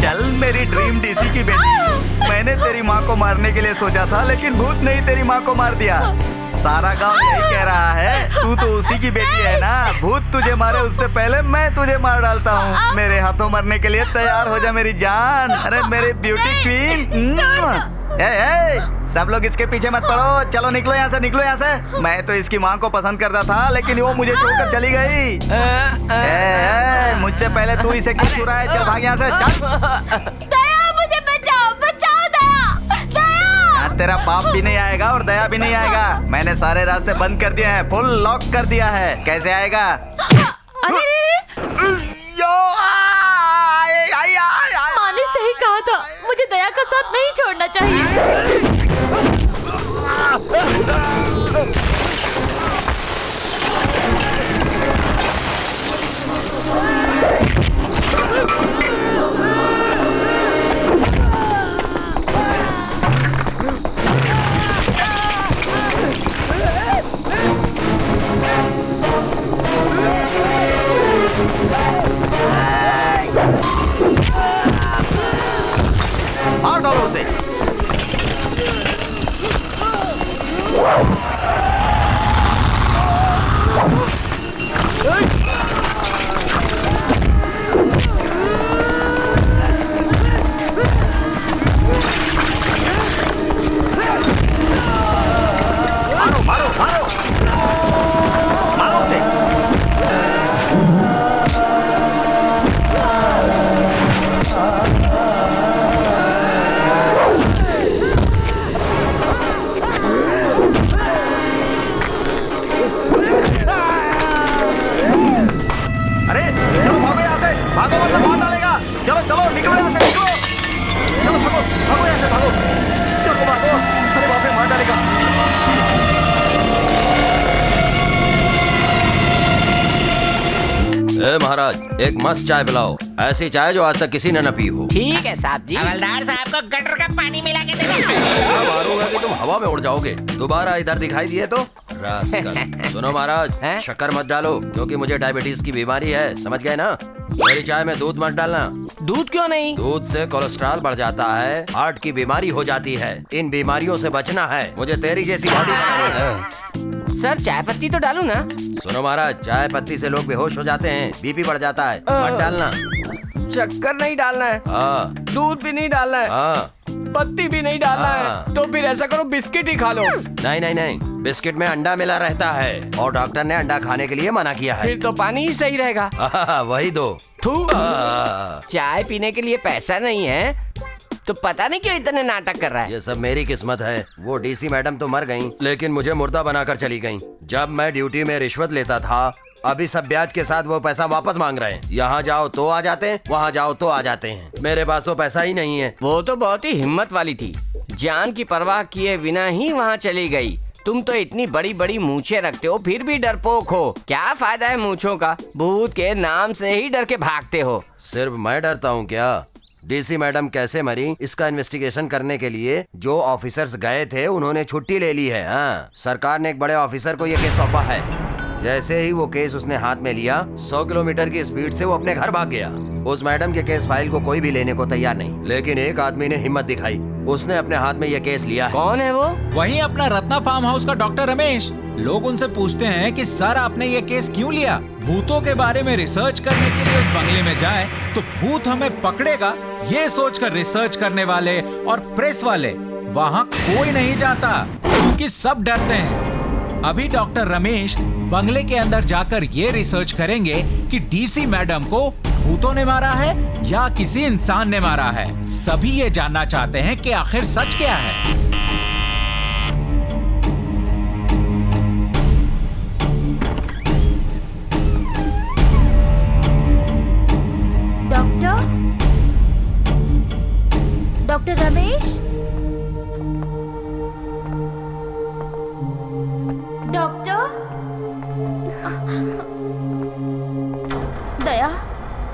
चल मेरी ड्रीम डीसी की बेटी, मैंने तेरी माँ को मारने के लिए सोचा था, लेकिन भूत ने ही तेरी माँ को मार दिया। सारा गांव यही कह रहा है, तू तो उसी की बेटी है ना। भूत तुझे मारे उससे पहले मैं तुझे मार डालता हूँ। मेरे हाथों मरने के लिए तैयार हो जा मेरी जान। अरे मेरी ब्यूटी क्वीन। सब लोग इसके पीछे मत पड़ो, चलो निकलो यहाँ से, निकलो यहाँ से। मैं तो इसकी माँ को पसंद करता था, लेकिन वो मुझे छोड़कर चली गई। मुझसे पहले तू इसे क्यों छू रहा है? चल भाग यहाँ से, चल। दया, मुझे बचाओ, बचाओ दया, दया। आज तेरा पाप भी नहीं आएगा और दया भी नहीं आएगा। मैंने सारे रास्ते बंद कर दिए हैं, फुल लॉक कर दिया है। कैसे आएगा? माँ ने सही कहा था, मुझे दया का साथ नहीं छोड़ना चाहिए। मार डालो उसे। मारो मारो मारो मारो उसे। अरे चलो भागो यहाँ से, भागो वरना मार डालेगा। चलो चलो निकलो यहाँ से, निकलो। चलो भागो भागो यहाँ से, भागो। चलो भागो। अरे बाप रे, मार डालेगा। ए महाराज, एक मस्त चाय पिलाओ, ऐसी चाय जो आज तक किसी ने न पी हो। ठीक है साहब जी। हवलदार साहब को गटर का पानी मिला के देना। ऐसा मारूंगा कि तुम हवा में उड़ जाओगे। दोबारा इधर दिखाई दिए तो रास्कल। सुनो महाराज, हैं? शक्कर मत डालो, क्योंकि मुझे डायबिटीज की बीमारी है, समझ गए ना। मेरी चाय में दूध मत डालना। दूध क्यों नहीं? दूध से कोलेस्ट्रॉल बढ़ जाता है, हार्ट की बीमारी हो जाती है। इन बीमारियों से बचना है, मुझे तेरी जैसी बॉडी बनानी है। सर चाय पत्ती तो डालू ना? सुनो महाराज, चाय पत्ती से लोग बेहोश हो जाते हैं, बीपी बढ़ जाता है, मत डालना। शक्कर नहीं डालना है, हाँ दूध भी नहीं डालना है, हाँ। पत्ती भी नहीं डालना हाँ। है। तो फिर ऐसा करो, बिस्किट ही खा लो। नहीं नहीं नहीं, बिस्किट में अंडा मिला रहता है और डॉक्टर ने अंडा खाने के लिए मना किया है। फिर तो पानी ही सही रहेगा। वही दो। थू। आह, चाय पीने के लिए पैसा नहीं है तो पता नहीं क्यों इतने नाटक कर रहा है। ये सब मेरी किस्मत है। वो डीसी मैडम तो मर गईं, लेकिन मुझे मुर्दा बनाकर चली गईं। जब मैं ड्यूटी में रिश्वत लेता था, अभी सब ब्याज के साथ वो पैसा वापस मांग रहे हैं। यहाँ जाओ तो आ जाते हैं, वहाँ जाओ तो आ जाते हैं। मेरे पास तो पैसा ही नहीं है। वो तो बहुत ही हिम्मत वाली थी, जान की परवाह किए बिना ही वहाँ चली गई। तुम तो इतनी बड़ी बड़ी मूछें रखते हो, फिर भी डरपोक हो। क्या फायदा है मूछों का? भूत के नाम से ही डर के भागते हो। सिर्फ मैं डरता हूँ क्या? डीसी मैडम कैसे मरी, इसका इन्वेस्टिगेशन करने के लिए जो ऑफिसर्स गए थे, उन्होंने छुट्टी ले ली है। हाँ, सरकार ने एक बड़े ऑफिसर को ये केस सौंपा है। जैसे ही वो केस उसने हाथ में लिया, 100 किलोमीटर की स्पीड से वो अपने घर भाग गया। उस मैडम के केस फाइल को कोई भी लेने को तैयार नहीं, लेकिन एक आदमी ने हिम्मत दिखाई, उसने अपने हाथ में ये केस लिया है। कौन है वो? वही अपना रत्ना फार्म हाउस का डॉक्टर रमेश। लोग उनसे पूछते हैं कि सर आपने ये केस क्यों लिया? भूतों के बारे में रिसर्च करने के लिए उस बंगले में जाएं तो भूत हमें पकड़ेगा, ये सोचकर रिसर्च करने वाले और प्रेस वाले वहाँ कोई नहीं जाता, क्योंकि सब डरते हैं। अभी डॉक्टर रमेश बंगले के अंदर जाकर ये रिसर्च करेंगे कि डीसी मैडम को भूतों ने मारा है या किसी इंसान ने मारा है। सभी ये जानना चाहते हैं कि आखिर सच क्या है। Doctor Ramesh, doctor. दया,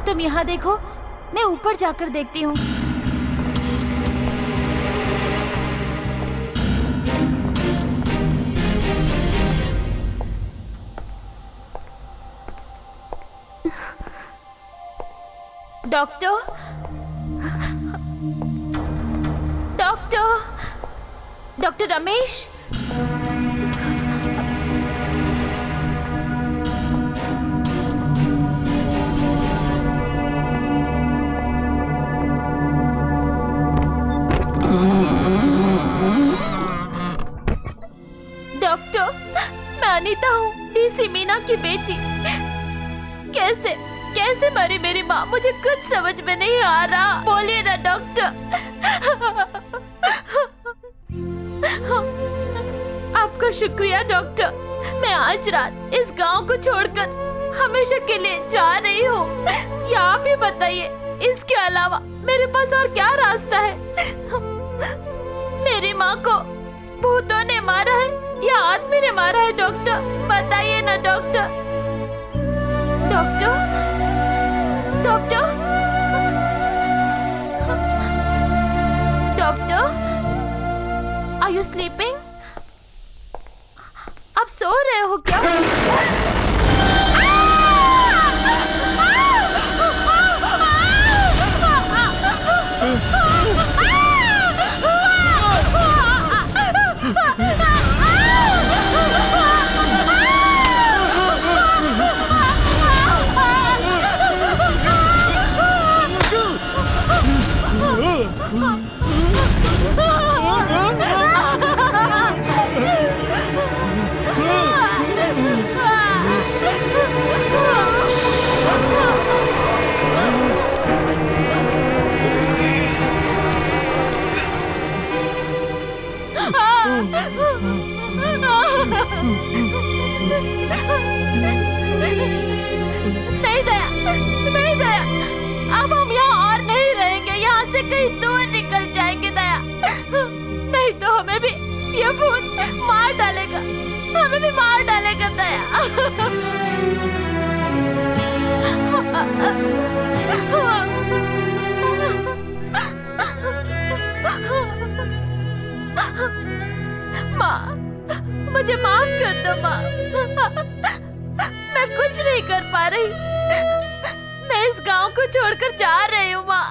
तुम यहाँ देखो, मैं ऊपर जाकर देखती हूँ। Doctor, doctor Ramesh. डॉक्टर, मैं अनीता हूँ, डीसी मीना की बेटी। कैसे मरी मेरी माँ, मुझे कुछ समझ में नहीं आ रहा। बोलिए ना डॉक्टर। आपका शुक्रिया डॉक्टर। मैं आज रात इस गांव को छोड़कर हमेशा के लिए जा रही हूँ। या आप ही बताइए, इसके अलावा मेरे पास और क्या रास्ता है? मेरी माँ को भूतों ने मारा है या आदमी ने मारा है? डॉक्टर बताइए ना doctor. Doctor, doctor, doctor, are you sleeping? आप सो रहे हो क्या? नहीं दया, नहीं दया, अब हम यहाँ और नहीं रहेंगे। यहाँ से कहीं दूर निकल जाएंगे दया, नहीं तो हमें भी ये भूत मार डालेगा, हमें भी मार डालेगा दया। माँ, मुझे माफ कर दो माँ, मैं कुछ नहीं कर पा रही। मैं इस गांव को छोड़कर जा रही हूँ माँ।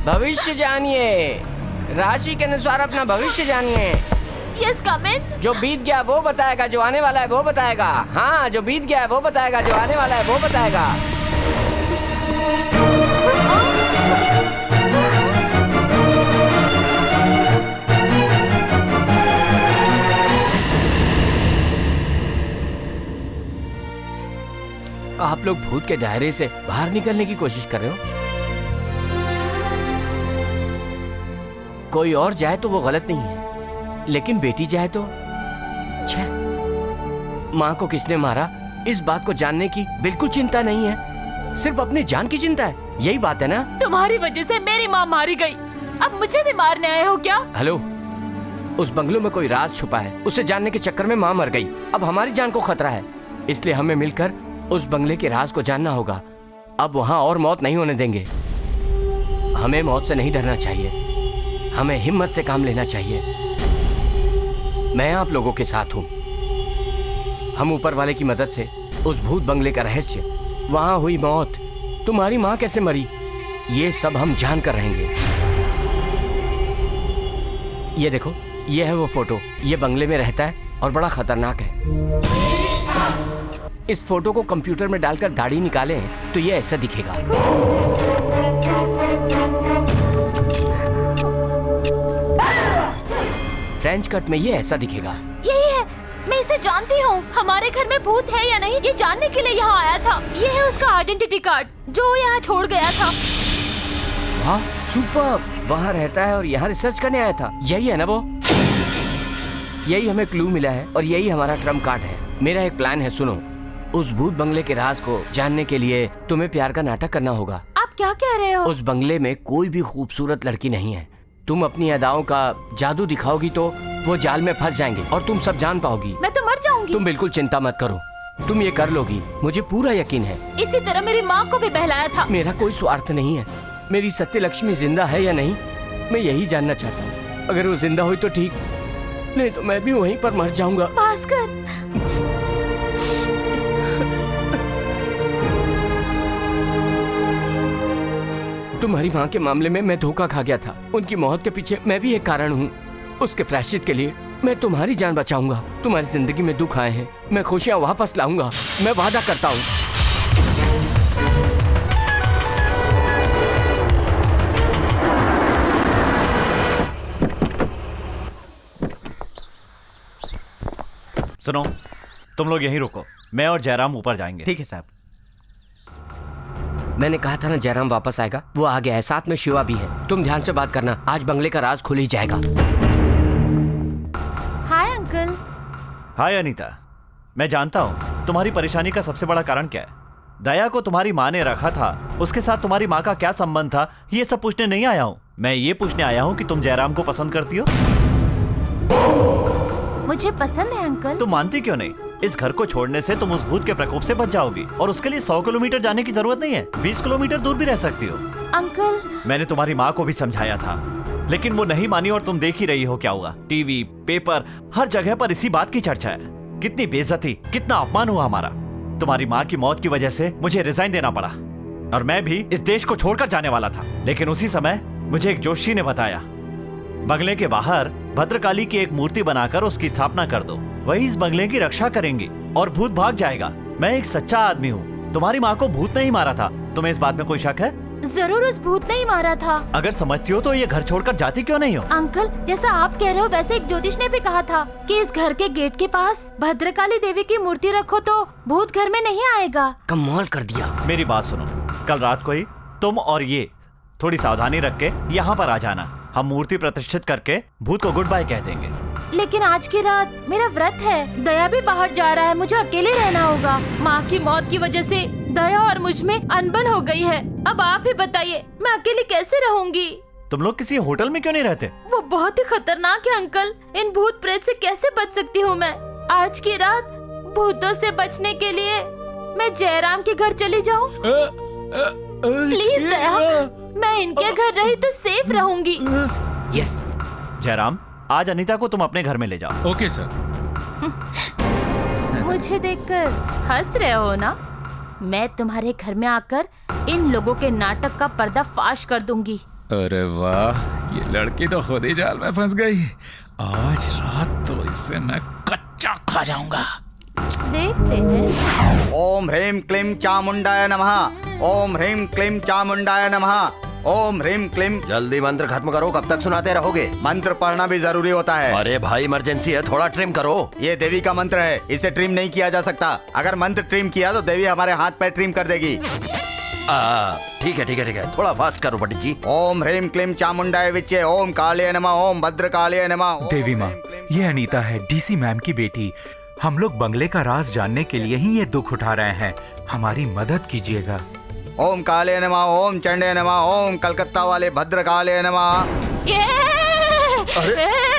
भविष्य जानिए, राशि के अनुसार अपना भविष्य जानिए। यस, कम इन। जो बीत गया वो बताएगा, जो आने वाला है वो बताएगा। हाँ, जो बीत गया है वो बताएगा, जो आने वाला है वो बताएगा। आप लोग भूत के दायरे से बाहर निकलने की कोशिश कर रहे हो। कोई और जाए तो वो गलत नहीं है, लेकिन बेटी जाए तो माँ को किसने मारा इस बात को जानने की बिल्कुल चिंता नहीं है, सिर्फ अपनी जान की चिंता है। यही बात है ना? तुम्हारी वजह से मेरी माँ मारी गई, अब मुझे भी मारने आए हो क्या? हेलो, उस बंगलों में कोई राज छुपा है, उसे जानने के चक्कर में माँ मर गई। अब हमारी जान को खतरा है, इसलिए हमें मिलकर उस बंगले के राज को जानना होगा। अब वहाँ और मौत नहीं होने देंगे। हमें मौत से नहीं डरना चाहिए, हमें हिम्मत से काम लेना चाहिए। मैं आप लोगों के साथ हूँ। हम ऊपर वाले की मदद से उस भूत बंगले का रहस्य, वहाँ हुई मौत, तुम्हारी माँ कैसे मरी, ये सब हम जान कर रहेंगे। ये देखो, ये है वो फोटो। ये बंगले में रहता है और बड़ा खतरनाक है। इस फोटो को कंप्यूटर में डालकर दाढ़ी निकालें तो ये ऐसा दिखेगा। फ्रेंच कट में ये ऐसा दिखेगा। यही है, मैं इसे जानती हूँ। हमारे घर में भूत है या नहीं ये जानने के लिए यहाँ आया था। ये है उसका आइडेंटिटी कार्ड जो यहाँ छोड़ गया था। वाह, सुपर। वहाँ रहता है और यहाँ रिसर्च करने आया था। यही है ना वो? यही हमें क्लू मिला है और यही हमारा ट्रम्प कार्ड है। मेरा एक प्लान है, सुनो। उस भूत बंगले के राज को जानने के लिए तुम्हें प्यार का नाटक करना होगा। आप क्या कह रहे हो? उस बंगले में कोई भी खूबसूरत लड़की नहीं है। तुम अपनी अदाओं का जादू दिखाओगी तो वो जाल में फंस जाएंगे और तुम सब जान पाओगी। मैं तो मर जाऊंगी। तुम बिल्कुल चिंता मत करो, तुम ये कर लोगी, मुझे पूरा यकीन है। इसी तरह मेरी माँ को भी बहलाया था। मेरा कोई स्वार्थ नहीं है। मेरी सत्य लक्ष्मी जिंदा है या नहीं, मैं यही जानना चाहता हूँ। अगर वो जिंदा हुई तो ठीक, नहीं तो मैं भी वहीं पर मर जाऊंगा। भास्कर, तुम्हारी माँ के मामले में मैं धोखा खा गया था। उनकी मौत के पीछे मैं भी एक कारण हूँ। उसके प्रायश्चित के लिए मैं तुम्हारी जान बचाऊंगा। तुम्हारी जिंदगी में दुख आए हैं, मैं खुशियाँ वापस लाऊंगा। मैं वादा करता हूँ। सुनो, तुम लोग यहीं रुको, मैं और जयराम ऊपर जाएंगे। ठीक है साहब। मैंने कहा था ना जयराम वापस आएगा। वो आ गया है, साथ में शिवा भी है। तुम ध्यान से बात करना, आज बंगले का राज खुल ही जाएगा। Hi uncle. हाय अनीता, मैं जानता हूँ तुम्हारी परेशानी का सबसे बड़ा कारण क्या है। दया को तुम्हारी माँ ने रखा था, उसके साथ तुम्हारी माँ का क्या संबंध था, ये सब पूछने नहीं आया हूँ। मैं ये पूछने आया हूँ कि तुम जयराम को पसंद करती हो। मुझे पसंद है अंकल। तुम मानती क्यों नहीं? इस घर को छोड़ने से तुम उस भूत के प्रकोप से बच जाओगी, और उसके लिए 100 किलोमीटर जाने की जरूरत नहीं है, 20 किलोमीटर दूर भी रह सकती हो। अंकल, मैंने तुम्हारी माँ को भी समझाया था, लेकिन वो नहीं मानी, और तुम देख ही रही हो क्या हुआ। टीवी, पेपर, हर जगह पर इसी बात की चर्चा है। कितनी बेइज्जती, कितना अपमान हुआ हमारा। तुम्हारी माँ की मौत की वजह से मुझे रिजाइन देना पड़ा, और मैं भी इस देश को छोड़कर जाने वाला था। लेकिन उसी समय मुझे एक जोशी ने बताया, बंगले के बाहर भद्रकाली की एक मूर्ति बनाकर उसकी स्थापना कर दो, वही इस बंगले की रक्षा करेंगी और भूत भाग जाएगा। मैं एक सच्चा आदमी हूँ, तुम्हारी माँ को भूत नहीं मारा था। तुम्हें इस बात में कोई शक है? जरूर उस भूत ने ही मारा था। अगर समझती हो तो ये घर छोड़कर जाती क्यों नहीं हो? अंकल, जैसा आप कह रहे हो वैसे एक ज्योतिष ने भी कहा था कि इस घर के गेट के पास भद्रकाली देवी की मूर्ति रखो तो भूत घर में नहीं आएगा। कमाल कर दिया। मेरी बात सुनो, कल रात को ही तुम और ये थोड़ी सावधानी रख के यहाँ पर आ जाना। हम मूर्ति प्रतिष्ठित करके भूत को गुड बाय कह देंगे। लेकिन आज की रात मेरा व्रत है, दया भी बाहर जा रहा है, मुझे अकेले रहना होगा। माँ की मौत की वजह से दया और मुझ में अनबन हो गई है। अब आप ही बताइए, मैं अकेली कैसे रहूंगी? तुम लोग किसी होटल में क्यों नहीं रहते? वो बहुत ही खतरनाक है अंकल। इन भूत प्रेत से कैसे बच सकती हूँ मैं? आज की रात भूतों से बचने के लिए मैं जयराम के घर चली जाऊँ? प्लीज दया, मैं इनके घर रही तो सेफ रहूंगी। यस। जयराम, आज अनीता को तुम अपने घर में ले जाओ। Okay sir. मुझे देखकर हंस रहे हो ना? मैं तुम्हारे घर में आकर इन लोगों के नाटक का पर्दा फाश कर दूंगी। अरे वाह, ये लड़की तो खुद ही जाल में फंस गई। आज रात तो इसे मैं कच्चा खा जाऊंगा। देखते हैं। ओम ह्रीं क्लीं चामुंडाय नमः। ओम ह्रीं क्लीं चामुंडाय नमः। ओम ह्रीं क्लीं। जल्दी मंत्र खत्म करो, कब तक सुनाते रहोगे? मंत्र पढ़ना भी जरूरी होता है। अरे भाई, इमरजेंसी है, थोड़ा ट्रिम करो। ये देवी का मंत्र है, इसे ट्रिम नहीं किया जा सकता। अगर मंत्र ट्रिम किया तो देवी हमारे हाथ पैर ट्रिम कर देगी। ठीक है ठीक है ठीक है, थोड़ा फास्ट करो पंडित जी। ओम ह्रीं क्लीं चामुंडाय विच्चे। ओम काले नमः। ओम भद्रकाले नमः। देवी माँ, ये अनीता है, डीसी मैम की बेटी। हम लोग बंगले का राज जानने के लिए ही ये दुख उठा रहे हैं, हमारी मदद कीजिएगा। ओम काले नमः। ओम चंडे नमः। ओम कलकत्ता वाले भद्रकाले नमः।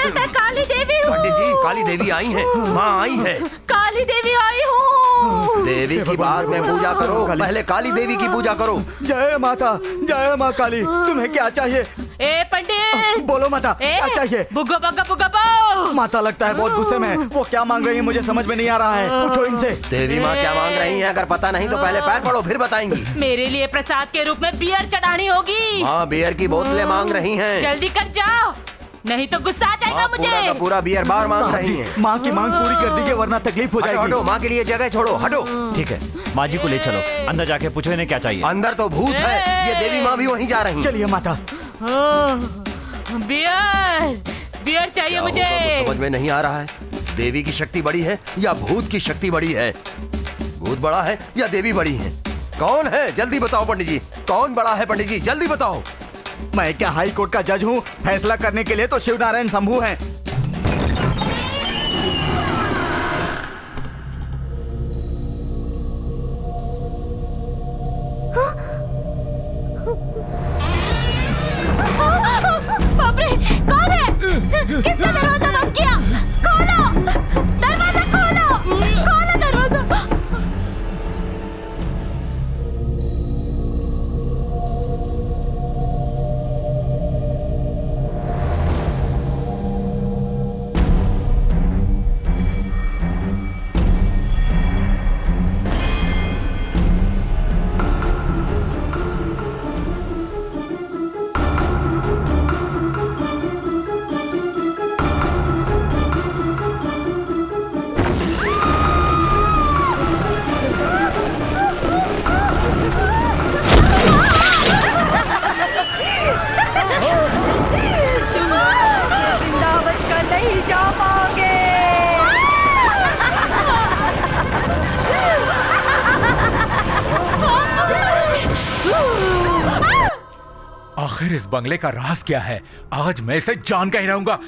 मैं काली देवी हूँ। पंडित जी, काली देवी आई हैं, माँ आई है। काली देवी आई हूँ। देवी की बाद में पूजा करो, पहले काली देवी की पूजा करो। जय माता, जय माँ काली। तुम्हें क्या चाहिए? ए पंडित, बोलो माता, क्या चाहिए? बुग्गा बग्गा बुग्गा बो। माता लगता है बहुत गुस्से में। वो क्या मांग रही है मुझे समझ में नहीं आ रहा है, पूछो इनसे। देवी माँ क्या मांग रही हैं? अगर पता नहीं तो पहले पैर पड़ो, फिर बताएंगी। मेरे लिए प्रसाद के रूप में बियर चढ़ानी होगी। हाँ, बियर की बोतलें मांग रही हैं। जल्दी कर जाओ, नहीं तो गुस्सा आ जाएगा मुझे। पूरा का पूरा बियर बार मांग रही हैं। माँ की मांग पूरी कर दीजिए वरना तकलीफ हो जाएगी। हटो, माँ के लिए जगह छोड़ो, हटो। ठीक है, माँ जी को ले चलो, अंदर जाके पूछो इन्हें क्या चाहिए। अंदर तो भूत है, ये देवी माँ भी वहीं जा रही हैं। चलिए माता। बियर चाहिए मुझे। कुछ समझ में नहीं आ रहा है, देवी की शक्ति बड़ी है या भूत की शक्ति बड़ी है? भूत बड़ा है या देवी बड़ी है? कौन है? जल्दी बताओ पंडित जी, कौन बड़ा है? पंडित जी जल्दी बताओ। मैं क्या हाई कोर्ट का जज हूँ? फैसला करने के लिए तो शिव नारायण शंभू हैं। बाप रे, कौन है? किसने दरवाजा बंद किया? खोलो, दरवाजा खोलो, खोलो दरवाजा। आखिर इस बंगले का राज क्या है? आज मैं इसे जान के ही रहूंगा।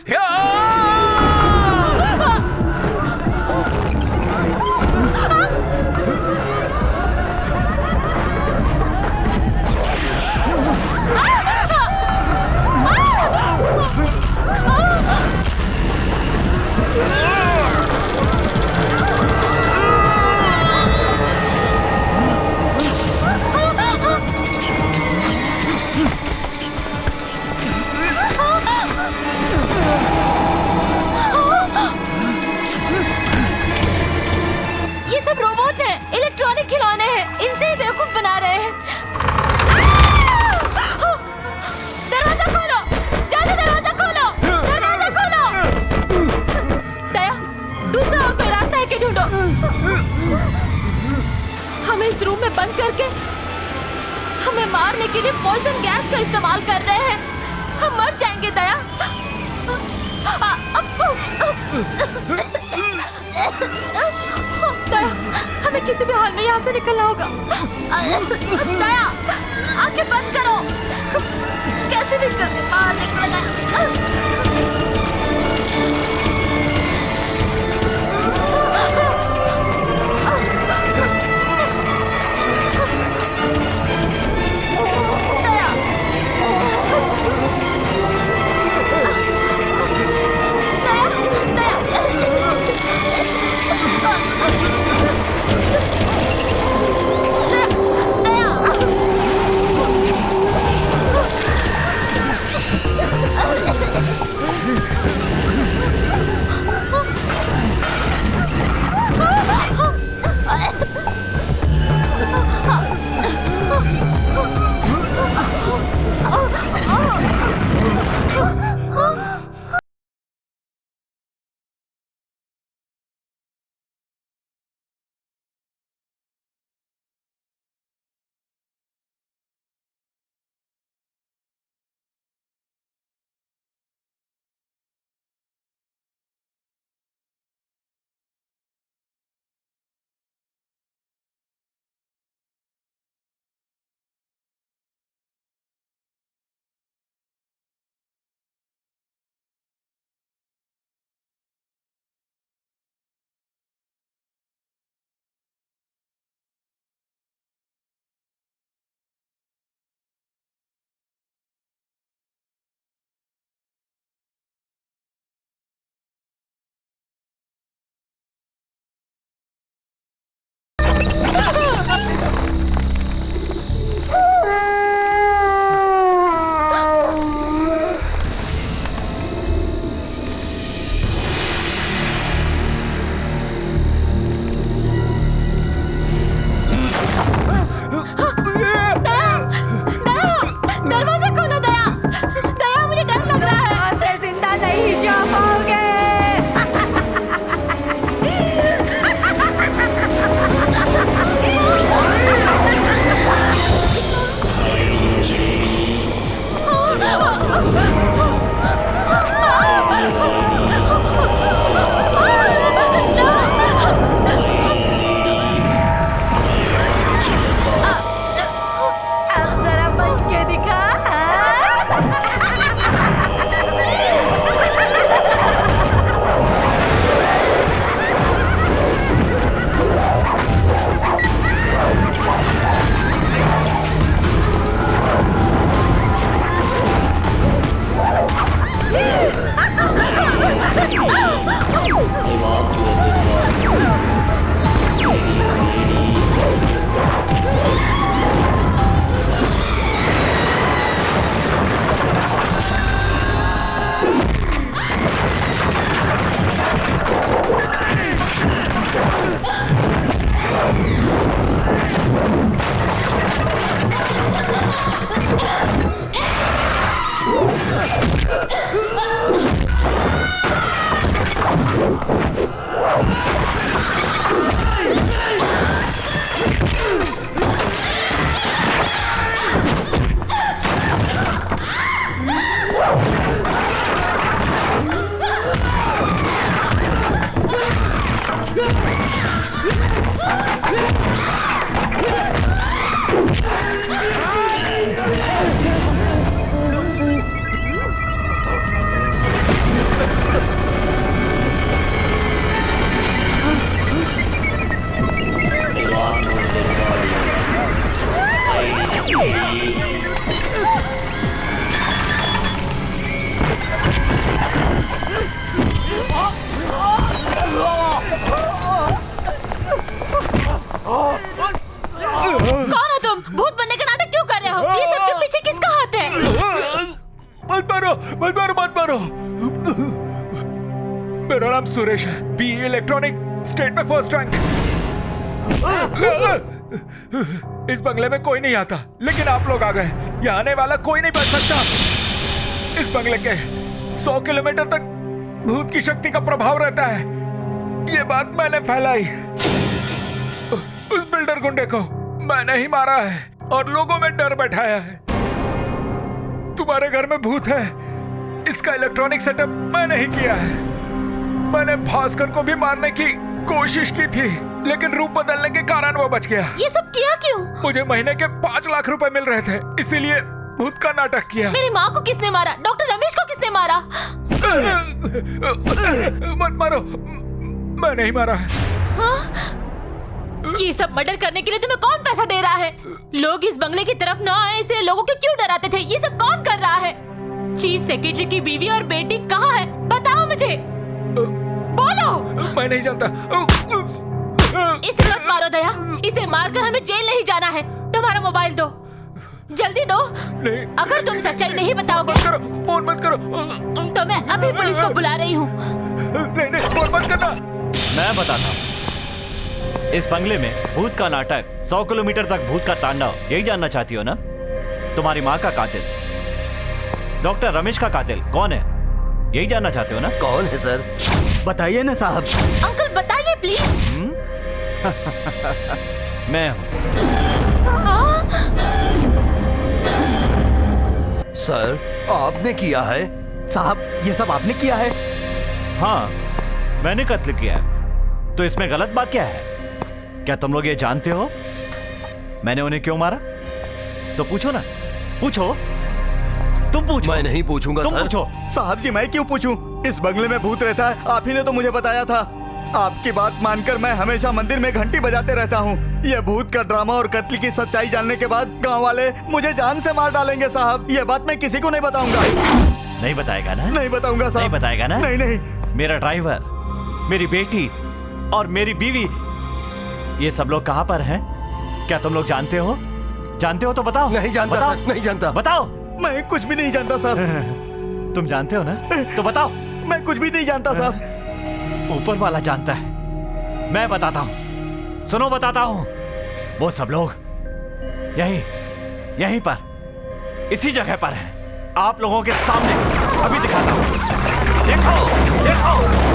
ये सब रोबोट हैं, इलेक्ट्रॉनिक खिलौने हैं, इनसे ही बेवकूफ बना रहे हैं। दरवाजा खोलो, जाने दरवाजा खोलो, दरवाजा खोलो। दया, दूसरा और कोई रास्ता है कि ढूंढो। हमें इस रूम में बंद करके हमें मारने के लिए पॉइजन गैस का इस्तेमाल कर रहे हैं। हम मर जाएंगे दया। दया, हमें किसी भी हाल में यहाँ से निकलना होगा। दया, आंखें बंद करो। कैसे भी करके बाहर निकलना। दया, सुरेश है, बीए इलेक्ट्रॉनिक, स्टेट में फर्स्ट रैंक। इस बंगले में कोई नहीं आता, लेकिन आप लोग आ गए। यहाँ आने वाला कोई नहीं बच सकता। इस बंगले के 100 किलोमीटर तक भूत की शक्ति का प्रभाव रहता है। ये बात मैंने फैलाई। उस बिल्डर गुंडे को मैंने ही मारा है और लोगों में डर बैठाया है। तुम्हारे घर में भूत है, इसका इलेक्ट्रॉनिक सेटअप मैंने ही किया है। मैंने भास्कर को भी मारने की कोशिश की थी, लेकिन रूप बदलने के कारण वो बच गया। ये सब किया क्यों? मुझे महीने के 5 लाख रुपए मिल रहे थे, इसीलिए भूत का नाटक किया। मेरी माँ को किसने मारा? डॉक्टर रमेश को किसने मारा? मत मारो, मैं नहीं मारा है। हाँ? ये सब मर्डर करने के लिए तुम्हें कौन पैसा दे रहा है? लोग इस बंगले की तरफ न आए इसलिए लोगों को क्यों डराते थे? ये सब कौन कर रहा है? चीफ सेक्रेटरी की बीवी और बेटी कहाँ है? बताओ मुझे, बोलो। मैं नहीं जानता। इसे मत मारो दया, इसे मारकर हमें जेल नहीं जाना है। तुम्हारा मोबाइल दो, जल्दी दो। नहीं। अगर तुम सच्चाई नहीं बताओगे, मत करो, फोन मत करो। तो मैं अभी पुलिस को बुला रही हूँ। नहीं, फोन मत करना। मैं बताता हूँ। इस बंगले में भूत का नाटक, 100 किलोमीटर तक भूत का तांडव, यही जानना चाहती हो ना? तुम्हारी माँ का कातिल, डॉक्टर रमेश का कातिल कौन है, यही जानना चाहते हो ना? कौन है सर? बताइए ना साहब। अंकल बताइए प्लीज। मैं हूँ। सर, आपने किया है? साहब, ये सब आपने किया है? हाँ, मैंने कत्ल किया है। तो इसमें गलत बात क्या है? क्या तुम लोग ये जानते हो मैंने उन्हें क्यों मारा? तो पूछो ना, पूछो। तुम पूछो। मैं नहीं पूछूंगा तुम सर। पूछो। साहब जी, मैं क्यों पूछूं? इस बंगले में भूत रहता है, आप ही ने तो मुझे बताया था। आपकी बात मानकर मैं हमेशा मंदिर में घंटी बजाते रहता हूँ। ये भूत का ड्रामा और कत्ल की सच्चाई जानने के बाद गांव वाले मुझे जान से मार डालेंगे साहब। ये बात मैं किसी को नहीं बताऊंगा। नहीं बताएगा ना? नहीं बताऊंगा साहब। नहीं बताएगा ना? नहीं नहीं। मेरा ड्राइवर, मेरी बेटी और मेरी बीवी, ये सब लोग कहाँ पर हैं? क्या तुम लोग जानते हो? जानते हो तो बताओ। नहीं जानता बताओ। सर, नहीं जानता। बताओ। मैं कुछ भी नहीं जानता साहब। तुम जानते हो ना? तो बताओ। मैं कुछ भी नहीं जानता साहब। ऊपर वाला जानता है। मैं बताता हूँ, सुनो बताता हूँ। वो सब लोग यहीं पर, इसी जगह पर हैं। आप लोगों के सामने अभी दिखाता हूँ। देखो, देखो।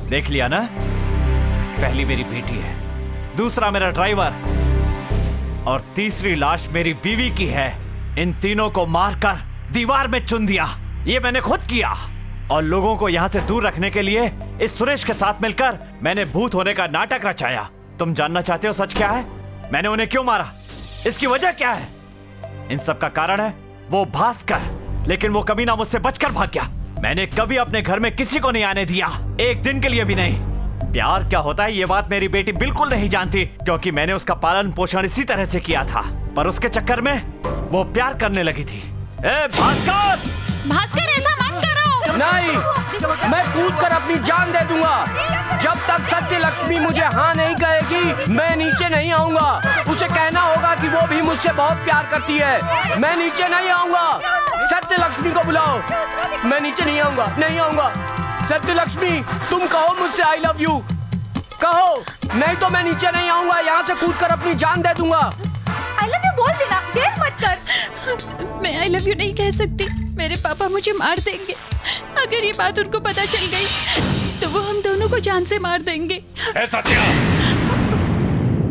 देख लिया ना? पहली मेरी बेटी है, दूसरा मेरा ड्राइवर और तीसरी लाश मेरी बीवी की है। इन तीनों को मारकर दीवार में चुन दिया। ये मैंने खुद किया। और लोगों को यहाँ से दूर रखने के लिए इस सुरेश के साथ मिलकर मैंने भूत होने का नाटक रचाया। तुम जानना चाहते हो सच क्या है? मैंने उन्हें क्यों मारा? इसकी वजह क्या है? इन सब का कारण है वो भास्कर, लेकिन वो कभी ना मुझसे बचकर भाग गया। मैंने कभी अपने घर में किसी को नहीं आने दिया, एक दिन के लिए भी नहीं। प्यार क्या होता है ये बात मेरी बेटी बिल्कुल नहीं जानती, क्योंकि मैंने उसका पालन पोषण इसी तरह से किया था। पर उसके चक्कर में वो प्यार करने लगी थी। ए भास्कर! भास्कर, ऐसा मत करो। नहीं, मैं कूद कर अपनी जान दे दूंगा। जब तक सत्य लक्ष्मी मुझे हाँ नहीं कहेगी, मैं नीचे नहीं आऊंगा। उसे कहना होगा कि वो भी मुझसे बहुत प्यार करती है। मैं नीचे नहीं आऊंगा। सत्य लक्ष्मी को बुलाओ। मैं नीचे नहीं आऊंगा, नहीं आऊंगा। सत्य लक्ष्मी, तुम कहो मुझसे आई लव यू, कहो, नहीं तो मैं नीचे नहीं आऊंगा। यहाँ से कूद कर अपनी जान दे दूंगा। आई लव यू बोल देना, देर मत कर। मैं आई लव यू नहीं कह सकती, मेरे पापा मुझे मार देंगे। अगर ये बात उनको पता चल गई तो वो हम दोनों को जान से मार देंगे। सत्या,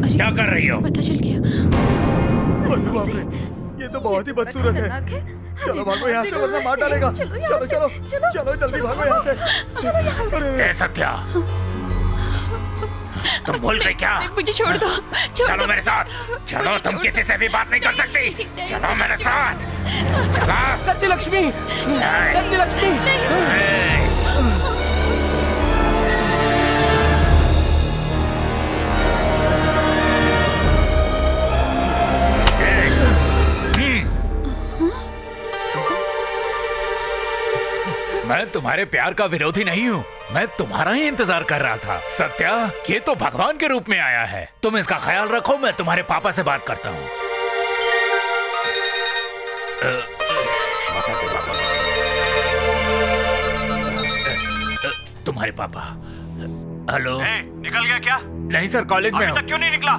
क्या कर रही हो? पता चल गया। अरे बाप रे, ये तो बहुत ही बदसूरत है। चलो भागो यहाँ से, वरना मार डालेगा। चलो चलो चलो जल्दी भागो यहाँ से। ए सत्या, तुम भूल गई क्या? मुझे छोड़ दो, चलो मेरे साथ। चलो, तुम किसी से भी बात नहीं कर सकती। चलो मेरे साथ। चलो। सत्य लक्ष्मी, सत्य लक्ष्मी। मैं मैं तुम्हारे प्यार का विरोधी नहीं हूँ, मैं तुम्हारा ही इंतजार कर रहा था। सत्या, ये तो भगवान के रूप में आया है, तुम इसका ख्याल रखो, मैं तुम्हारे पापा से बात करता हूँ। तुम्हारे पापा। हेलो। निकल गया क्या? नहीं सर, कॉलेज में अभी तक क्यों नहीं निकला?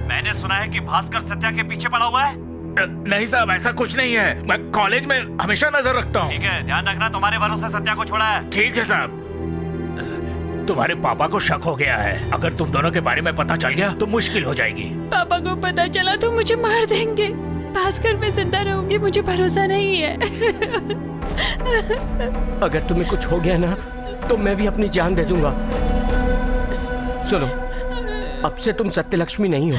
मैंने सुना है कि भास्कर सत्या के पीछे पड़ा हुआ है। नहीं साहब, ऐसा कुछ नहीं है, मैं कॉलेज में हमेशा नजर रखता हूँ। ठीक है, ध्यान रखना, तुम्हारे भरोसे सत्या को छोड़ा है। ठीक है साहब। तुम्हारे पापा को शक हो गया है, अगर तुम दोनों के बारे में पता चल गया तो मुश्किल हो जाएगी। पापा को पता चला तो मुझे मार देंगे। भास्कर मैं जिंदा रहूंगी, मुझे भरोसा नहीं है। अगर तुम्हें कुछ हो गया ना तो मैं भी अपनी जान दे दूंगा। सुनो, अब से तुम सत्यलक्ष्मी नहीं हो।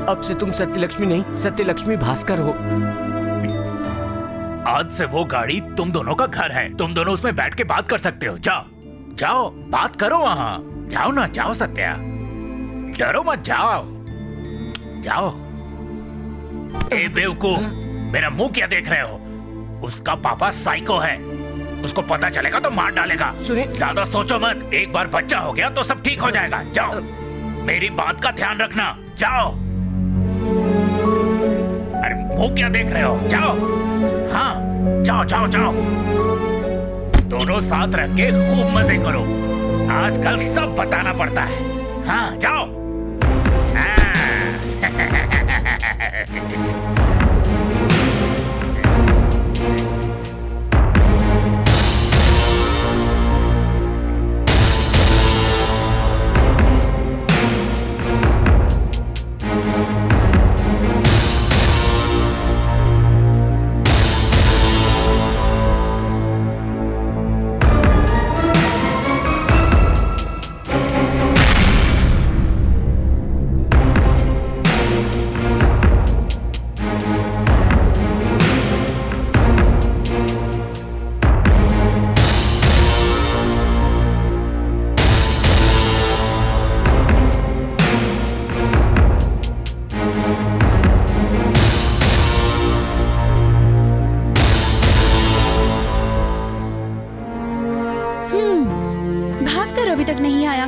अब से तुम सत्यलक्ष्मी नहीं, सत्यलक्ष्मी भास्कर हो। आज से वो गाड़ी तुम दोनों का घर है, तुम दोनों उसमें बैठ के बात कर सकते हो। जाओ जाओ, बात करो वहाँ। जाओ ना, जाओ सत्या, डरो मत, जाओ जाओ। ए बेवकूफ, मेरा मुंह क्या देख रहे हो? उसका पापा साइको है, उसको पता चलेगा तो मार डालेगा। सुनिए, ज्यादा सोचो मत, एक बार बच्चा हो गया तो सब ठीक हो जाएगा। जाओ, मेरी बात का ध्यान रखना, जाओ। अरे मुंह क्या देख रहे हो? जाओ, हाँ जाओ जाओ जाओ। दोनों साथ रख के खूब मजे करो, आजकल सब बताना पड़ता है। हाँ जाओ।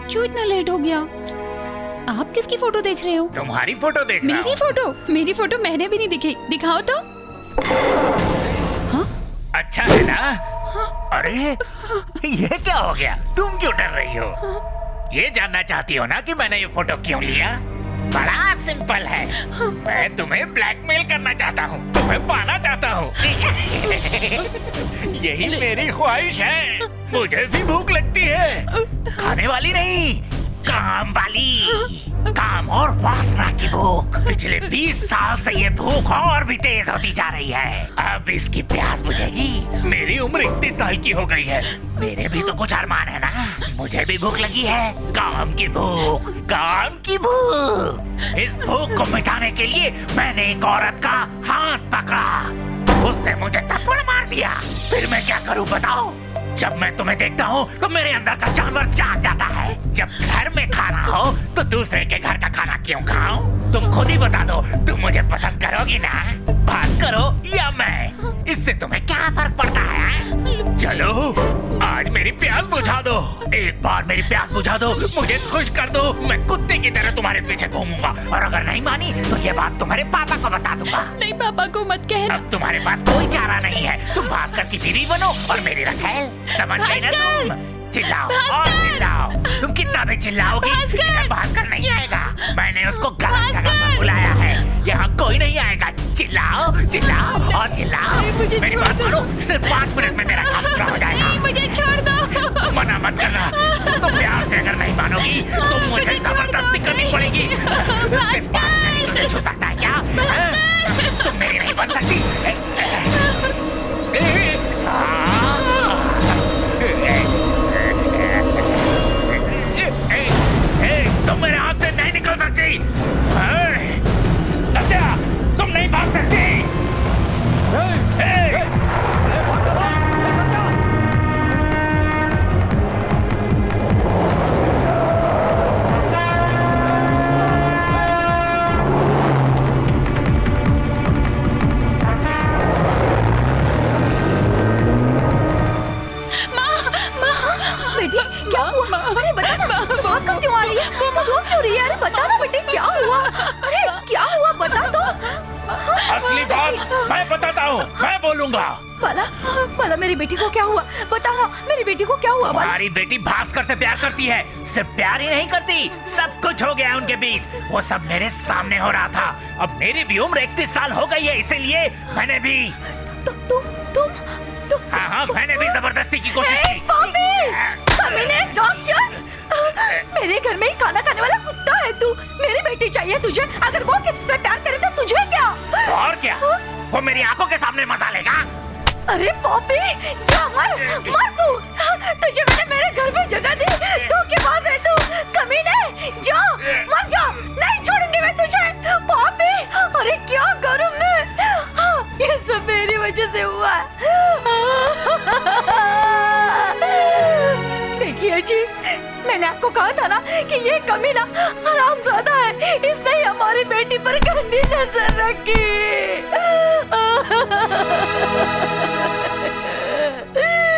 क्यों इतना लेट हो गया? आप किसकी फोटो देख रहे हो? तुम्हारी फोटो देख रहा मेरी फोटो? मेरी फोटो मैंने भी नहीं दिखी, दिखाओ तो। हाँ? अच्छा है ना? हाँ? अरे ये क्या हो गया? तुम क्यों डर रही हो? ये जानना चाहती हो ना कि मैंने ये फोटो क्यों लिया? बड़ा सिंपल है, मैं तुम्हें ब्लैकमेल करना चाहता हूँ, तुम्हें पाना चाहता हूँ। यही मेरी ख्वाहिश है। मुझे भी भूख लगती है, खाने वाली नहीं, काम वाली, काम और वासना की भूख। पिछले 20 साल से ये भूख और भी तेज होती जा रही है। अब इसकी प्यास बुझेगी। मेरी उम्र 31 साल की हो गई है, मेरे भी तो कुछ अरमान है ना। मुझे भी भूख लगी है, काम की भूख, काम की भूख। इस भूख को मिटाने के लिए मैंने एक औरत का हाथ पकड़ा, उसने मुझे थप्पड़ मार दिया। फिर मैं क्या करूं बताओ? जब मैं तुम्हें देखता हूँ तो मेरे अंदर का जानवर जाग जाता है। जब घर में खाना हो तो दूसरे के घर का खाना क्यों खाऊं? तुम खुद ही बता दो, तुम मुझे पसंद करोगी ना? भास्कर हो या मैं, इससे तुम्हें क्या फर्क पड़ता है? चलो आज मेरी प्यास बुझा दो, एक बार मेरी प्यास बुझा दो, मुझे खुश कर दो। मैं कुत्ते की तरह तुम्हारे पीछे घूमूंगा, और अगर नहीं मानी तो ये बात तुम्हारे पापा को बता दूंगा। नहीं, पापा को मत कहना। अब तुम्हारे पास कोई चारा नहीं है, तुम भास्कर की बीवी बनो और मेरी रखेल। समझ गई ना तुम? चिल्लाओ और चिल्लाओ, तुम कितना भी चिल्लाओगी भास्कर नहीं आएगा। मैंने उसको गलत जगह पर बुलाया है, यहाँ कोई नहीं आएगा। चिल्लाओ चिल्लाओ और चिल्लाओ, मेरी बात मानो, सिर्फ 5 मिनट में मेरा काम पूरा हो जाएगा। मुझे छोड़ दो। मना मत करना, तुम प्यार से अगर नहीं मानोगी तो मुझे जबरदस्ती करनी पड़ेगी। सिर्फ 5 मिनट तुझे छू सकता है क्या? तुम मेरी नहीं बन सकती। तुम मेरे हाथ से नहीं निकल सकती। सत्या, तुम नहीं भाग सकती। अरे बता ना, भाग कर क्यों आ रही है? तुम रो क्यों रही है? अरे बता ना बेटे, क्या हुआ? अरे क्या हुआ, बता तो। असली बात मैं बताता हूँ, मैं बोलूंगा। बाला, बाला मेरी बेटी को क्या हुआ? बता ना, मेरी बेटी को क्या हुआ? बाला, हमारी बेटी भास्कर से प्यार करती है। सिर्फ प्यार ही नहीं करती, सब कुछ हो गया है उनके बीच। वो सब मेरे सामने हो रहा था। अब मेरी भी उम्र 31 साल हो गई है, इसीलिए मैंने भी हाँ, मैंने भी जबरदस्ती की कोशिश की। कमीने, राक्षस! मेरे घर में ही खाना खाने वाला कुत्ता है तू। मेरी बेटी चाहिए तुझे। अगर वो किससे प्यार करे तो तुझे क्या? और क्या, वो मेरी आंखों के सामने मजा लेगा। अरे पॉपी, जा मर तू। तुझे मैंने मेरे घर में जगह दी, धोखेबाज है तू। कमीने, जा मर जा, नहीं छोड़ूंगी मैं तुझे। पॉपी, अरे क्या करूं मैं? ये सब मेरी वजह से हुआ है। देखिए जी, मैंने आपको कहा था ना कि ये कमीना हरामजादा है। इसने ही हमारी बेटी पर गंदी नजर रखी।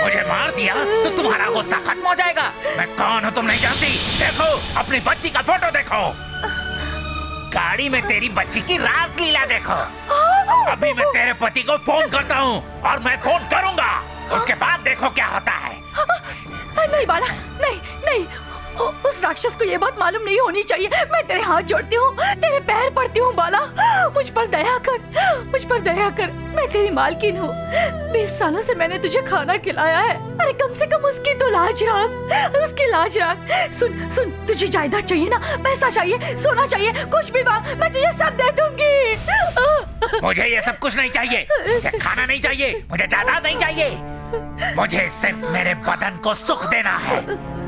मुझे मार दिया तो तुम्हारा गुस्सा खत्म हो जाएगा। मैं कौन हूँ तुम नहीं जानती। देखो अपनी बच्ची का फोटो देखो, गाड़ी में तेरी बच्ची की रासलीला देखो। अभी मैं तेरे पति को फोन करता हूँ और मैं फोन करूँगा, उसके बाद देखो क्या होता है। नहीं बाला, नहीं, उस राक्षस को ये बात मालूम नहीं होनी चाहिए। मैं तेरे हाथ जोड़ती हूँ, तेरे पैर पड़ती हूँ बाला, मुझ पर दया कर। मैं तेरी मालकिन हूँ। 20 सालों से मैंने तुझे खाना खिलाया है। अरे कम से कम उसकी तो लाज रख। सुन, तुझे जायदाद चाहिए ना, पैसा चाहिए, सोना चाहिए, कुछ भी मांग, मैं तुझे सब दे दूंगी। मुझे ये सब कुछ नहीं चाहिए, मुझे खाना नहीं चाहिए, मुझे जायदाद नहीं चाहिए। मुझे सिर्फ मेरे बदन को सुख देना है।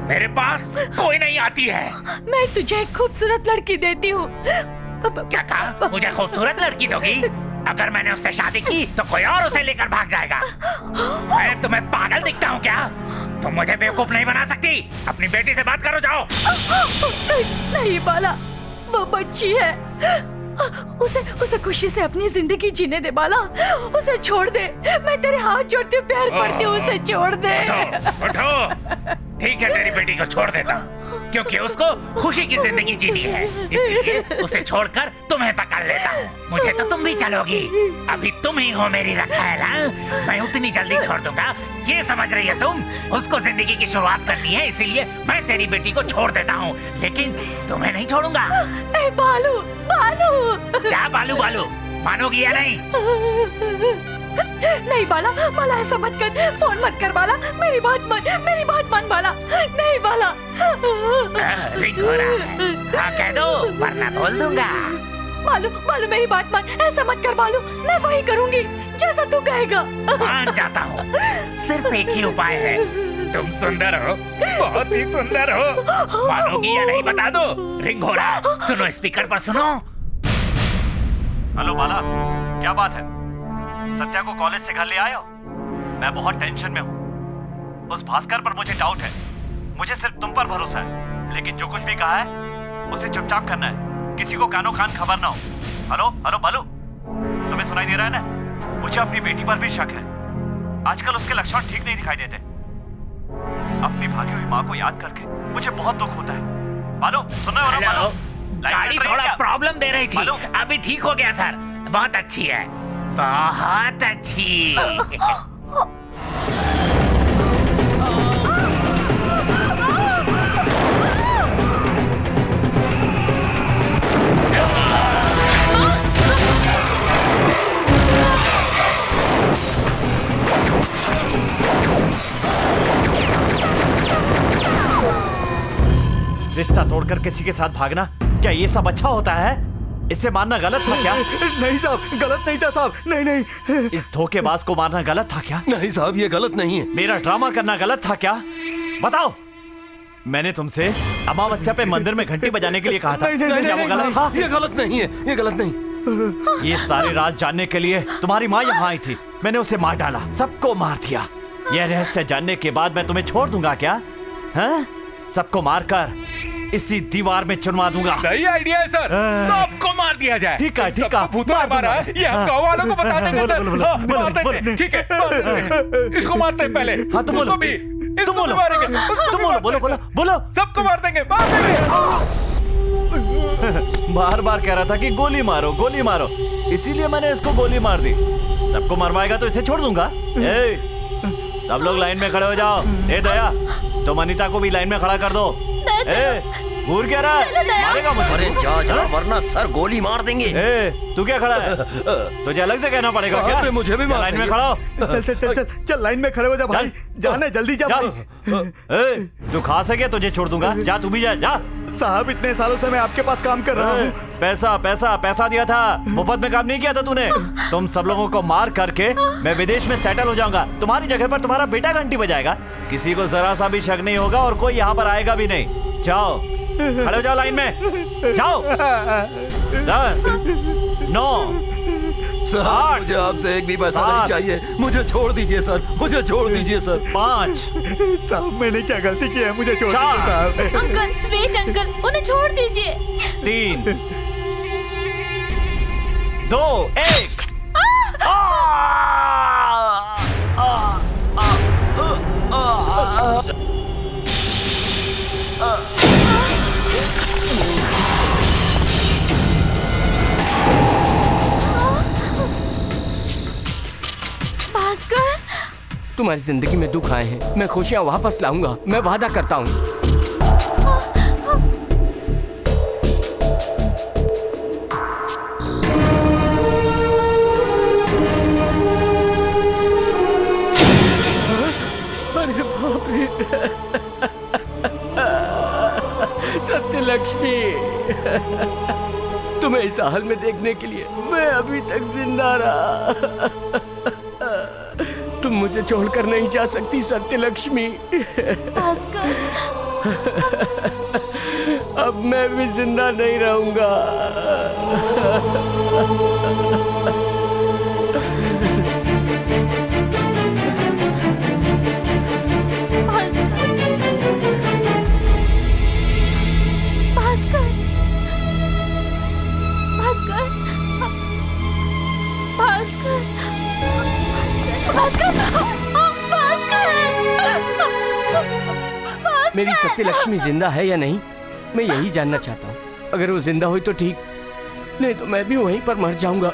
मेरे पास कोई नहीं आती है। मैं तुझे एक खूबसूरत लड़की देती हूँ। क्या कहा? मुझे खूबसूरत लड़की दोगी? अगर मैंने उससे शादी की तो कोई और उसे लेकर भाग जाएगा। मैं तुम्हें पागल दिखता हूँ क्या? तुम मुझे बेवकूफ नहीं बना सकती। अपनी बेटी से बात करो, जाओ। नहीं बाला, वो बच्ची है। उसे खुशी से अपनी जिंदगी जीने दे बाला। उसे छोड़ दे, मैं तेरे हाथ जोड़ती हूँ, प्यार करती हूँ, उसे छोड़ दे। उठो। ठीक है, तेरी बेटी को छोड़ देता हूँ, क्योंकि उसको खुशी की जिंदगी जीनी है। इसलिए उसे छोड़कर तुम्हें पकड़ लेता हूँ। मुझे तो तुम भी चलोगी। अभी तुम ही हो मेरी रखाल। मैं उतनी जल्दी छोड़ दूंगा, ये समझ रही है तुम? उसको जिंदगी की शुरुआत करनी है, इसीलिए मैं तेरी बेटी को छोड़ देता हूँ, लेकिन तुम्हें नहीं छोड़ूंगा। बालू, क्या बालू, मानोगी या नहीं? नहीं बाला, ऐसा मत कर, फोन मत कर बाला, मेरी बात मान बाला। नहीं बाला। रिंग हो रहा है, हाँ कह दो वरना बोल दूंगा। बालू मेरी बात मान, ऐसा मत कर बालू, मैं वही करूंगी जैसा तू कहेगा। मान जाता हूँ, सिर्फ एक ही उपाय है। तुम सुंदर हो, बहुत ही सुंदर हो। मानोगी या नहीं बता दो। रिंग हो रहा, सुनो, स्पीकर पर सुनो। हेलो बाला, क्या बात है? सत्या को कॉलेज से घर ले आए हो? मैं बहुत टेंशन में हूँ। उस भास्कर पर मुझे डाउट है। मुझे सिर्फ तुम पर भरोसा है, लेकिन जो कुछ भी कहा है उसे चुपचाप करना है, किसी को कानो कान खबर ना हो। हेलो बालू, तुम्हें सुनाई दे रहा है ना? मुझे अपनी बेटी पर भी शक है। आजकल उसके लक्षण ठीक नहीं दिखाई देते। अपनी भागी हुई माँ को याद करके मुझे बहुत दुख होता है। बालू, सुन रहे हो ना? बालू, गाड़ी थोड़ा प्रॉब्लम दे रही थी, अभी ठीक हो गया सर। बहुत अच्छी है, बहुत अच्छी। रिश्ता तोड़कर किसी के साथ भागना, क्या ये सब अच्छा होता है? इसे मारना गलत था क्या? नहीं साहब, गलत नहीं था साहब। नहीं। इस धोखेबाज को मारना गलत था क्या? नहीं साहब, ये गलत नहीं है। मेरा ड्रामा करना गलत था क्या? बताओ। मैंने तुमसे अमावस्या पे मंदिर में घंटी बजाने के लिए कहा था। क्या वो गलत था? ये गलत नहीं है, ये गलत नहीं। ये सारे राज जानने के लिए तुम्हारी माँ यहाँ आई थी, मैंने उसे मार डाला, सबको मार दिया। यह रहस्य जानने के बाद मैं तुम्हें छोड़ दूंगा क्या? हाँ? सबको मारकर इसी दीवार में चुनवा दूंगा। सही आइडिया है सर, सबको मार दिया जाए। ठीक है। भूतों मारा है, ये हम गाँव वालों को बता देंगे सर। मारते हैं, ठीक है, इसको मारते हैं पहले। हाँ तो उसको भी इसको भी मारेंगे, उसको तुम भी बोलो मार बोलो बोलो देंगे, बोलो। सबको मार देंगे, मार देंगे। बार बार कह रहा था कि गोली मारो, इसीलिए मैंने इसको गोली मार दी। सबको मरवाएगा तो इसे छोड़ दूंगा। ए, सब लोग लाइन में खड़े हो जाओ। ए दया, तुम अनीता को भी लाइन में खड़ा कर दो। ए, घूर क्या रहा है? मारेगा मुझे। अरे जा वरना सर गोली मार देंगे। ए, तू क्या खड़ा है? तुझे अलग से कहना पड़ेगा क्या? मुझे भी लाइन में खड़ा हो। चल लाइन में खड़े हो जा भाई, जाने जल्दी जा भाई। ए, तू खा सके तुझे छोड़ दूंगा। जा तू भी जा। साहब इतने सालों से मैं आपके पास काम कर रहा हूँ। पैसा दिया था, मुफ्त में काम नहीं किया था तूने। तुम सब लोगों को मार करके मैं विदेश में सेटल हो जाऊंगा। तुम्हारी जगह पर तुम्हारा बेटा घंटी बजाएगा। किसी को जरा सा भी शक नहीं होगा और कोई यहाँ पर आएगा भी नहीं। जाओ, खड़े हो जाओ लाइन में। जाओ। 10, 9, सर मुझे आपसे एक भी पैसा नहीं चाहिए, मुझे छोड़ दीजिए सर, मुझे छोड़ दीजिए सर। 5, साहब मैंने क्या गलती की है, मुझे छोड़ दीजिए साहब। अंकल वेट अंकल, उन्हें छोड़ दीजिए। 3, 2, 1। भास्कर, तुम्हारी जिंदगी में दुख आए हैं, मैं खुशियाँ वापस लाऊंगा, मैं वादा करता हूँ। अरे बाप रे, सत्यलक्ष्मी, तुम्हें इस हाल में देखने के लिए मैं अभी तक जिंदा रहा। तुम मुझे छोड़कर नहीं जा सकती सत्यलक्ष्मी। भास्कर, अब मैं भी जिंदा नहीं रहूंगा। भास्कर, भास्कर, भास्कर, भास्कर, भास्कर, भास्कर। मेरी सत्यलक्ष्मी जिंदा है या नहीं, मैं यही जानना चाहता हूँ। अगर वो जिंदा हुई तो ठीक, नहीं तो मैं भी वहीं पर मर जाऊंगा।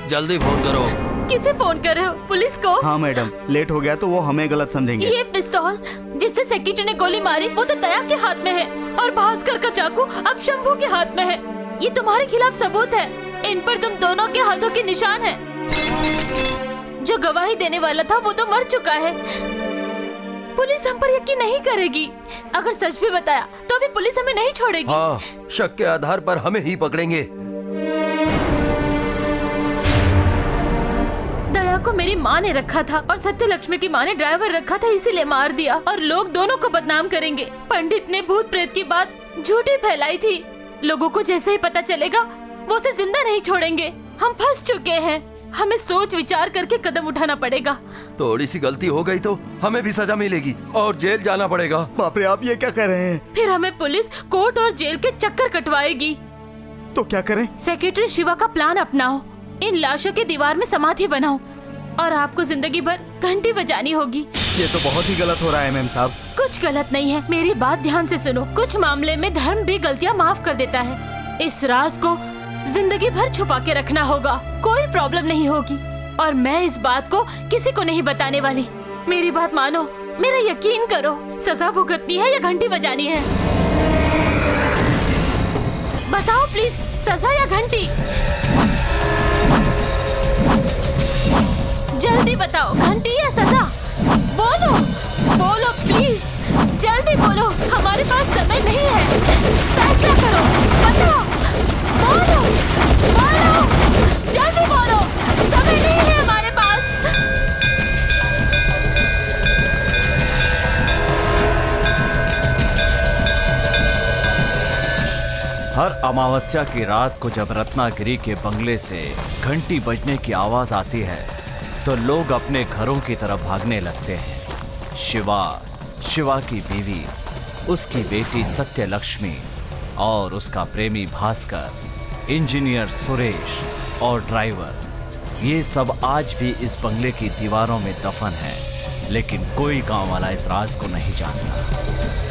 जल्दी फोन करो। किसे फोन कर रहे हो? पुलिस को? हाँ मैडम, लेट हो गया तो वो हमें गलत समझेंगे। ये पिस्तौल जिससे सेक्रेटरी ने गोली मारी वो तो दया के हाथ में है, और भास्कर का चाकू अब शंभू के हाथ में है। ये तुम्हारे खिलाफ सबूत है, इन पर तुम दोनों के हाथों के निशान है। जो गवाही देने वाला था वो तो मर चुका है। पुलिस हम पर यकीन नहीं करेगी। अगर सच भी बताया तो भी पुलिस हमें नहीं छोड़ेगी। हाँ, शक के आधार पर हमें ही पकड़ेंगे। दया को मेरी माँ ने रखा था और सत्यलक्ष्मी की माँ ने ड्राइवर रखा था, इसीलिए मार दिया। और लोग दोनों को बदनाम करेंगे। पंडित ने भूत प्रेत की बात झूठी फैलाई थी। लोगों को जैसे ही पता चलेगा वो उसे जिंदा नहीं छोड़ेंगे। हम फंस चुके हैं, हमें सोच विचार करके कदम उठाना पड़ेगा। थोड़ी सी गलती हो गई तो हमें भी सजा मिलेगी और जेल जाना पड़ेगा। बाप रे, आप ये क्या कह रहे हैं? फिर हमें पुलिस कोर्ट और जेल के चक्कर कटवाएगी। तो क्या करें? सेक्रेटरी शिवा का प्लान अपनाओ, इन लाशों के दीवार में समाधि बनाओ और आपको जिंदगी भर घंटी बजानी होगी। ये तो बहुत ही गलत हो रहा है मैम साहब। कुछ गलत नहीं है, मेरी बात ध्यान से सुनो। कुछ मामले में धर्म भी गलतियाँ माफ कर देता है। इस राज को जिंदगी भर छुपा के रखना होगा, कोई प्रॉब्लम नहीं होगी। और मैं इस बात को किसी को नहीं बताने वाली। मेरी बात मानो, मेरा यकीन करो। सजा भुगतनी है या घंटी बजानी है? बताओ प्लीज, सजा या घंटी? जल्दी बताओ, घंटी या सजा? बोलो बोलो प्लीज, जल्दी बोलो, हमारे पास समय नहीं है। फैसला करो, बताओ, बोलो बोलो, जल्दी बोलो, समय नहीं है हमारे पास। हर अमावस्या की रात को जब रत्नागिरी के बंगले से घंटी बजने की आवाज आती है तो लोग अपने घरों की तरफ भागने लगते हैं। शिवा, शिवा की बीवी उसकी बेटी सत्यलक्ष्मी और उसका प्रेमी भास्कर, इंजीनियर सुरेश और ड्राइवर, ये सब आज भी इस बंगले की दीवारों में दफन हैं। लेकिन कोई गांव वाला इस राज को नहीं जानता।